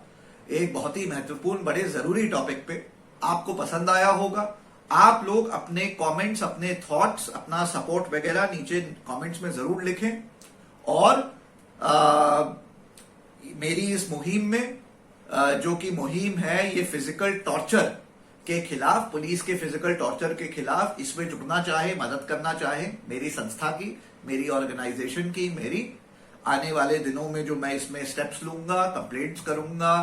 एक बहुत ही महत्वपूर्ण, बड़े जरूरी टॉपिक पे, आपको पसंद आया होगा। आप लोग अपने कमेंट्स, अपने थॉट्स, अपना सपोर्ट वगैरह नीचे कमेंट्स में जरूर लिखें। और मेरी इस मुहिम में जो कि मुहिम है ये फिजिकल टॉर्चर के खिलाफ, पुलिस के फिजिकल टॉर्चर के खिलाफ, इसमें जुड़ना चाहे, मदद करना चाहे मेरी संस्था की, मेरी ऑर्गेनाइजेशन की, मेरी आने वाले दिनों में जो मैं इसमें स्टेप्स लूंगा, कंप्लेंट्स करूंगा,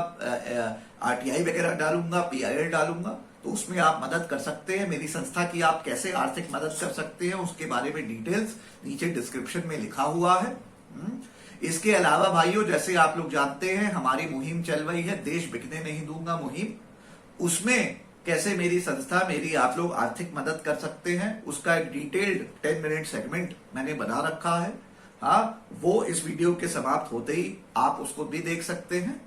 RTI वगैरह डालूंगा, PIL डालूंगा, तो उसमें आप मदद कर सकते हैं। मेरी संस्था की आप कैसे आर्थिक मदद कर सकते हैं उसके बारे में डिटेल्स नीचे डिस्क्रिप्शन में लिखा हुआ है। इसके अलावा भाइयों, जैसे आप लोग जानते हैं हमारी मुहिम चल रही है देश बिकने नहीं दूंगा मुहिम, उसमें कैसे मेरी संस्था, मेरी आप लोग आर्थिक मदद कर सकते हैं उसका एक डिटेल्ड 10 मिनट सेगमेंट मैंने बना रखा है। हाँ, वो इस वीडियो के समाप्त होते ही आप उसको भी देख सकते हैं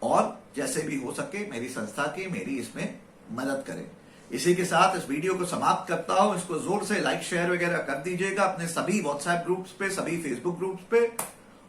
और जैसे भी हो सके मेरी संस्था की, मेरी इसमें मदद करें। इसी के साथ इस वीडियो को समाप्त करता हूं। इसको जोर से लाइक शेयर वगैरह कर दीजिएगा अपने सभी व्हाट्सएप ग्रुप्स पे, सभी फेसबुक ग्रुप्स पे।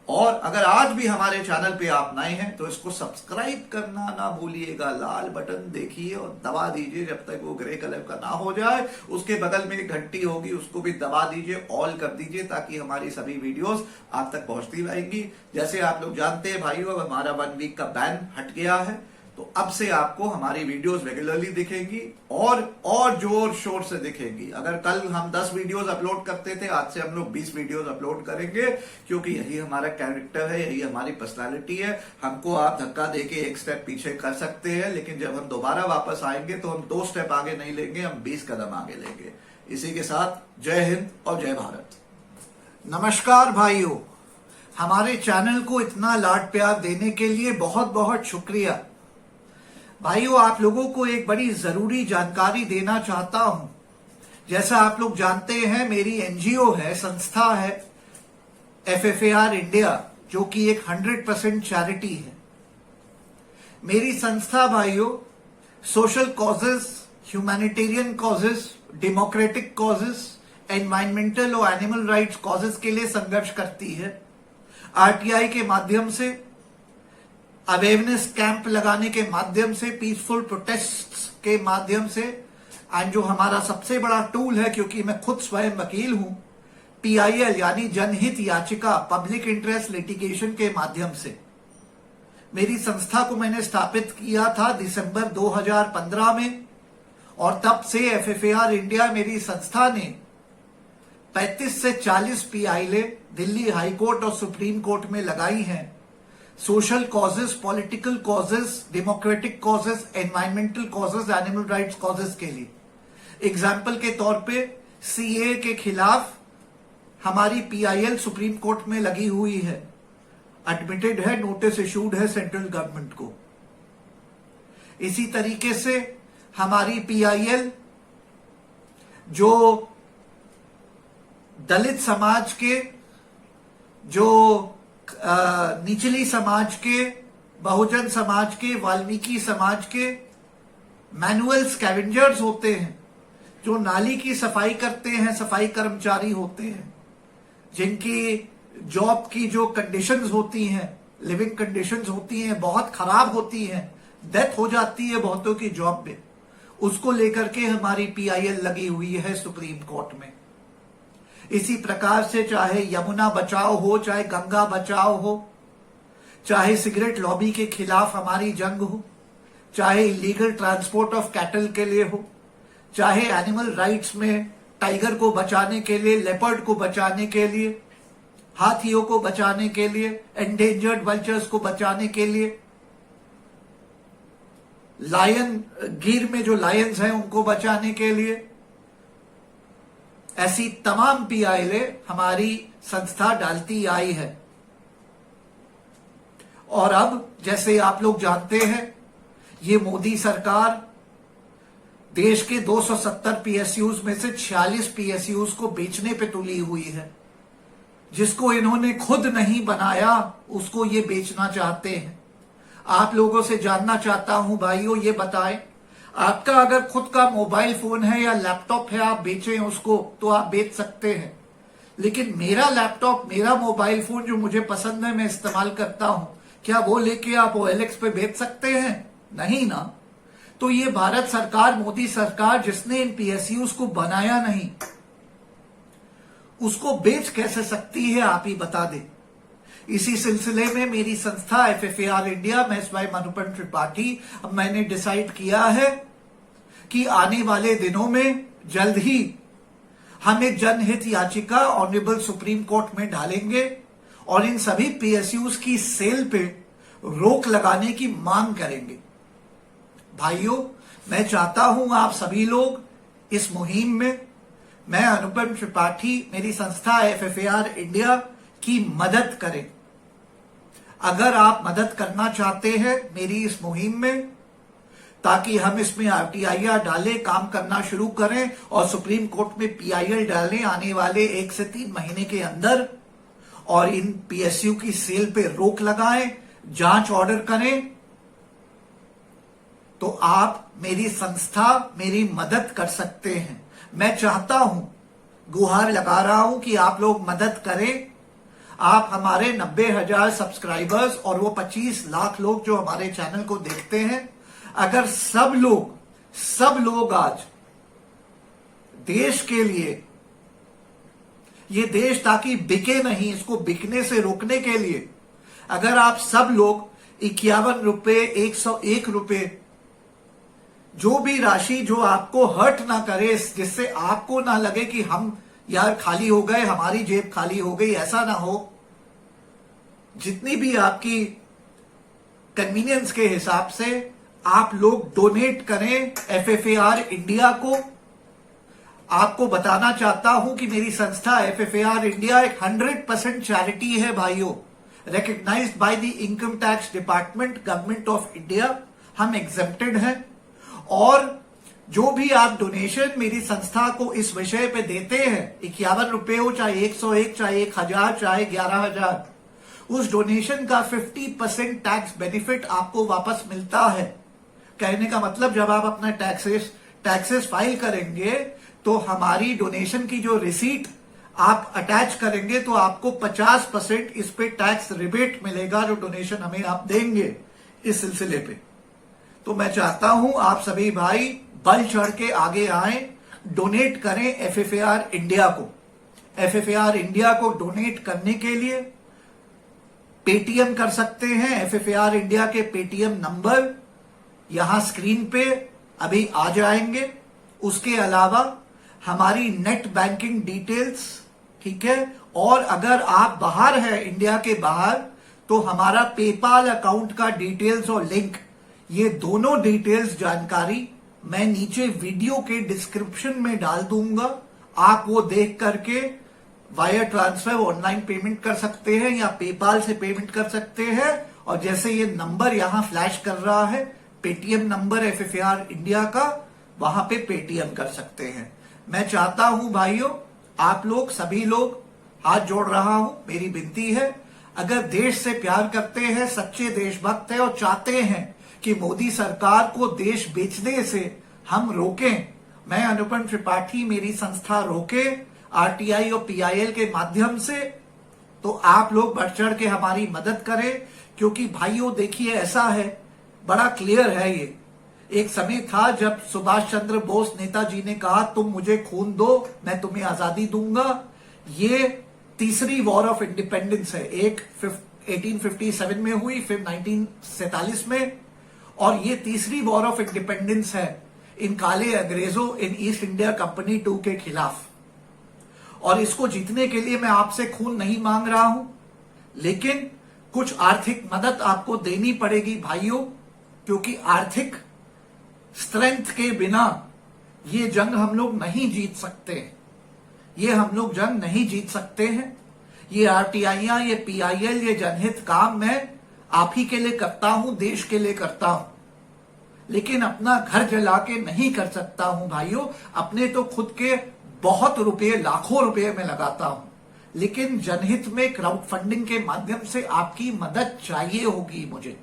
और अगर आज भी हमारे चैनल पे आप नए हैं तो इसको सब्सक्राइब करना ना भूलिएगा। लाल बटन देखिए और दबा दीजिए जब तक वो ग्रे कलर का ना हो जाए। उसके बगल में एक घंटी होगी, उसको भी दबा दीजिए, ऑल कर दीजिए, ताकि हमारी सभी वीडियोस आप तक पहुंचती रहेंगी। जैसे आप लोग जानते हैं भाइयों, अब हमारा 1 वीक का बैन हट गया है, तो अब से आपको हमारी वीडियोस रेगुलरली दिखेंगी और जोर शोर से दिखेंगी। अगर कल हम 10 वीडियोस अपलोड करते थे, आज से हम लोग 20 वीडियोस अपलोड करेंगे, क्योंकि यही हमारा कैरेक्टर है, यही हमारी पर्सनालिटी है। हमको आप धक्का देके एक स्टेप पीछे कर सकते हैं, लेकिन जब हम दोबारा वापस आएंगे तो हम 2 स्टेप आगे नहीं लेंगे, हम 20 कदम आगे लेंगे। इसी के साथ जय हिंद और जय भारत। नमस्कार भाइयों, हमारे चैनल को इतना लाड प्यार देने के लिए बहुत बहुत शुक्रिया। भाइयों, आप लोगों को एक बड़ी जरूरी जानकारी देना चाहता हूं। जैसा आप लोग जानते हैं, मेरी NGO है, संस्था है FFAR इंडिया, जो कि एक 100% चैरिटी है। मेरी संस्था भाइयों social causes, humanitarian causes, democratic causes, environmental और एनिमल राइट्स कॉजेस के लिए संघर्ष करती है। RTI के माध्यम से, अवेयरनेस कैंप लगाने के माध्यम से, पीसफुल प्रोटेस्ट के माध्यम से, एंड जो हमारा सबसे बड़ा टूल है, क्योंकि मैं खुद स्वयं वकील हूं, PIL यानी जनहित याचिका, पब्लिक इंटरेस्ट लिटिगेशन के माध्यम से। मेरी संस्था को मैंने स्थापित किया था दिसंबर 2015 में, और तब से FFAR इंडिया मेरी संस्था ने 35 से 40 PIL दिल्ली हाईकोर्ट और सुप्रीम कोर्ट में लगाई हैं। Social causes, political causes, democratic causes, environmental causes, animal rights causes के लिए। एग्जाम्पल के तौर पे CA के खिलाफ हमारी PIL सुप्रीम कोर्ट में लगी हुई है, एडमिटेड है, नोटिस इशूड है सेंट्रल गवर्नमेंट को। इसी तरीके से हमारी PIL जो दलित समाज के, जो निचली समाज के, बहुजन समाज के, वाल्मीकि समाज के मैनुअल स्कैवेंजर्स होते हैं, जो नाली की सफाई करते हैं, सफाई कर्मचारी होते हैं, जिनकी जॉब की जो कंडीशंस होती हैं, लिविंग कंडीशंस होती हैं, बहुत खराब होती हैं, डेथ हो जाती है बहुतों की जॉब में। उसको लेकर के हमारी पीआईएल लगी हुई है सुप्रीम कोर्ट में। इसी प्रकार से चाहे यमुना बचाओ हो, चाहे गंगा बचाओ हो, चाहे सिगरेट लॉबी के खिलाफ हमारी जंग हो, चाहे इलीगल ट्रांसपोर्ट ऑफ कैटल के लिए हो, चाहे एनिमल राइट्स में टाइगर को बचाने के लिए, लेपर्ड को बचाने के लिए, हाथियों को बचाने के लिए, एंडेंजर्ड वल्चर्स को बचाने के लिए, लायन गिर में जो लायंस हैं उनको बचाने के लिए, ऐसी तमाम पीआईएल हमारी संस्था डालती आई है। और अब जैसे आप लोग जानते हैं, ये मोदी सरकार देश के 270 पीएसयूज में से 46 पीएसयूज को बेचने पे तुली हुई है। जिसको इन्होंने खुद नहीं बनाया उसको ये बेचना चाहते हैं। आप लोगों से जानना चाहता हूं भाइयों, ये बताएं, आपका अगर खुद का मोबाइल फोन है या लैपटॉप है, आप बेचें उसको तो आप बेच सकते हैं, लेकिन मेरा लैपटॉप, मेरा मोबाइल फोन जो मुझे पसंद है, मैं इस्तेमाल करता हूं, क्या वो लेके आप OLX पे बेच सकते हैं? नहीं ना। तो ये भारत सरकार, मोदी सरकार, जिसने इन पीएसयूज को बनाया नहीं, उसको बेच कैसे सकती है, आप ही बता दें। इसी सिलसिले में मेरी संस्था FFAR इंडिया, मैं स्वयं अनुपम त्रिपाठी, अब मैंने डिसाइड किया है कि आने वाले दिनों में जल्द ही हम एक जनहित याचिका ऑनरेबल सुप्रीम कोर्ट में डालेंगे और इन सभी पीएसयूज की सेल पे रोक लगाने की मांग करेंगे। भाइयों, मैं चाहता हूं आप सभी लोग इस मुहिम में, मैं अनुपम त्रिपाठी, मेरी संस्था FFAR इंडिया की मदद करें। अगर आप मदद करना चाहते हैं मेरी इस मुहिम में, ताकि हम इसमें RTIR डालें, काम करना शुरू करें और सुप्रीम कोर्ट में PIL डालें आने वाले 1 से 3 महीने के अंदर, और इन पीएसयू की सेल पे रोक लगाएं, जांच ऑर्डर करें, तो आप मेरी संस्था, मेरी मदद कर सकते हैं। मैं चाहता हूं, गुहार लगा रहा हूं कि आप लोग मदद करें। आप हमारे 90,000 सब्सक्राइबर्स और वो 25 लाख लोग जो हमारे चैनल को देखते हैं, अगर सब लोग आज देश के लिए, ये देश ताकि बिके नहीं, इसको बिकने से रोकने के लिए, अगर आप सब लोग 51 रुपए, 101 रुपए, जो भी राशि जो आपको हर्ट ना करे, जिससे आपको ना लगे कि हम यार खाली हो गए, हमारी जेब खाली हो गई, ऐसा ना हो, जितनी भी आपकी कन्वीनियंस के हिसाब से आप लोग डोनेट करें FFAR इंडिया को। आपको बताना चाहता हूं कि मेरी संस्था FFAR इंडिया एक 100% चैरिटी है भाइयों, recognised by the income tax department, government of India. हम एग्जेम्प्टेड हैं, और जो भी आप डोनेशन मेरी संस्था को इस विषय पे देते हैं, 51 रुपए हो, चाहे 101, चाहे 1000, चाहे 11,000, उस डोनेशन का 50% टैक्स बेनिफिट आपको वापस मिलता है। कहने का मतलब, जब आप अपना टैक्सेस फाइल करेंगे तो हमारी डोनेशन की जो रिसीट आप अटैच करेंगे तो आपको 50% इस पे टैक्स रिबेट मिलेगा, जो डोनेशन हमें आप देंगे इस सिलसिले पे। तो मैं चाहता हूं आप सभी भाई बढ़ चढ़ के आगे आएं, डोनेट करें FFAR इंडिया को। FFAR इंडिया को डोनेट करने के लिए पेटीएम कर सकते हैं। FFAR इंडिया के पेटीएम नंबर यहां स्क्रीन पे अभी आ जाएंगे। उसके अलावा हमारी नेट बैंकिंग डिटेल्स, ठीक है, और अगर आप बाहर हैं, इंडिया के बाहर, तो हमारा पेपाल अकाउंट का डिटेल्स और लिंक, ये दोनों डिटेल्स जानकारी मैं नीचे वीडियो के डिस्क्रिप्शन में डाल दूंगा। आप वो देख करके वायर ट्रांसफर, ऑनलाइन पेमेंट कर सकते हैं या पेपाल से पेमेंट कर सकते हैं। और जैसे ये नंबर यहां फ्लैश कर रहा है, पेटीएम नंबर FFAR इंडिया का, वहां पे पेटीएम कर सकते हैं। मैं चाहता हूं भाइयों, आप लोग सभी लोग, हाथ जोड़ रहा हूं, मेरी विनती है, अगर देश से प्यार करते हैं, सच्चे देशभक्त हैं और चाहते हैं कि मोदी सरकार को देश बेचने से हम रोकें, मैं अनुपम त्रिपाठी, मेरी संस्था रोके RTI और PIL के माध्यम से, तो आप लोग बढ़ चढ़ के हमारी मदद करें। क्योंकि भाइयों देखिए, ऐसा है, बड़ा क्लियर है ये, एक समय था जब सुभाष चंद्र बोस नेताजी ने कहा तुम मुझे खून दो मैं तुम्हें आजादी दूंगा। ये तीसरी वॉर ऑफ इंडिपेंडेंस है। एक 1857 में हुई, फिर 1947 में, और ये तीसरी वॉर ऑफ इंडिपेंडेंस है इन काले अंग्रेजों, इन ईस्ट इंडिया कंपनी 2 के खिलाफ। और इसको जीतने के लिए मैं आपसे खून नहीं मांग रहा हूं, लेकिन कुछ आर्थिक मदद आपको देनी पड़ेगी भाइयों, क्योंकि आर्थिक स्ट्रेंथ के बिना ये जंग हम लोग नहीं जीत सकते। ये हम लोग जंग नहीं जीत सकते हैं। ये आरटीआईयां, ये पीआईएल, ये जनहित काम मैं आप ही के लिए करता हूं, देश के लिए करता हूं, लेकिन अपना घर जला के नहीं कर सकता हूं भाइयों। अपने तो खुद के बहुत रुपए, लाखों रुपए में लगाता हूं, लेकिन जनहित में क्राउड फंडिंग के माध्यम से आपकी मदद चाहिए होगी मुझे।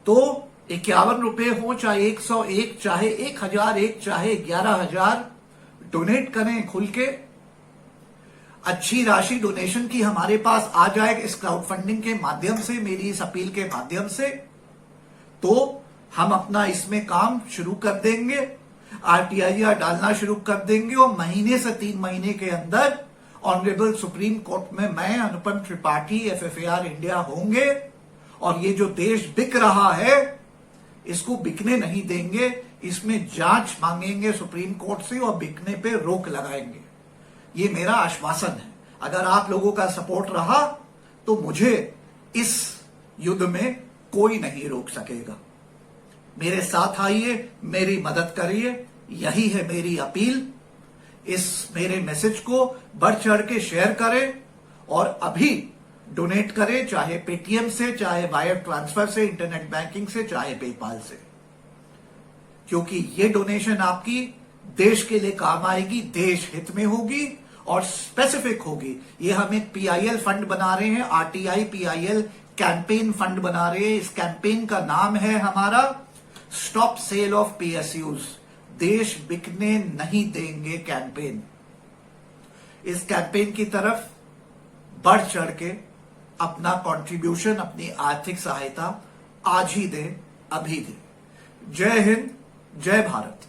तो 51 रुपए हो, चाहे 101, चाहे 1001, चाहे 11,000, डोनेट करें खुल के। अच्छी राशि डोनेशन की हमारे पास आ जाए इस क्राउड फंडिंग के माध्यम से, मेरी इस अपील के माध्यम से, तो हम अपना इसमें काम शुरू कर देंगे, आरटीआईआर डालना शुरू कर देंगे, और महीने से 3 महीने के अंदर ऑनरेबल सुप्रीम कोर्ट में मैं, अनुपम त्रिपाठी, एफएफएआर इंडिया होंगे, और ये जो देश बिक रहा है इसको बिकने नहीं देंगे। इसमें जांच मांगेंगे सुप्रीम कोर्ट से और बिकने पे रोक लगाएंगे। ये मेरा आश्वासन है। अगर आप लोगों का सपोर्ट रहा तो मुझे इस युद्ध में कोई नहीं रोक सकेगा। मेरे साथ आइए, मेरी मदद करिए, यही है मेरी अपील। इस मेरे मैसेज को बढ़ चढ़ के शेयर करें और अभी डोनेट करें, चाहे पेटीएम से, चाहे वायर ट्रांसफर से, इंटरनेट बैंकिंग से, चाहे पेपाल से, क्योंकि ये डोनेशन आपकी देश के लिए काम आएगी, देश हित में होगी और स्पेसिफिक होगी। ये हम एक पीआईएल फंड बना रहे हैं, आरटीआई पीआईएल कैंपेन फंड बना रहे हैं। इस कैंपेन का नाम है हमारा स्टॉप सेल ऑफ पीएसयूज, देश बिकने नहीं देंगे कैंपेन। इस कैंपेन की तरफ बढ़ चढ़ के अपना कंट्रीब्यूशन, अपनी आर्थिक सहायता आज ही दें, अभी दें। जय हिंद, जय भारत।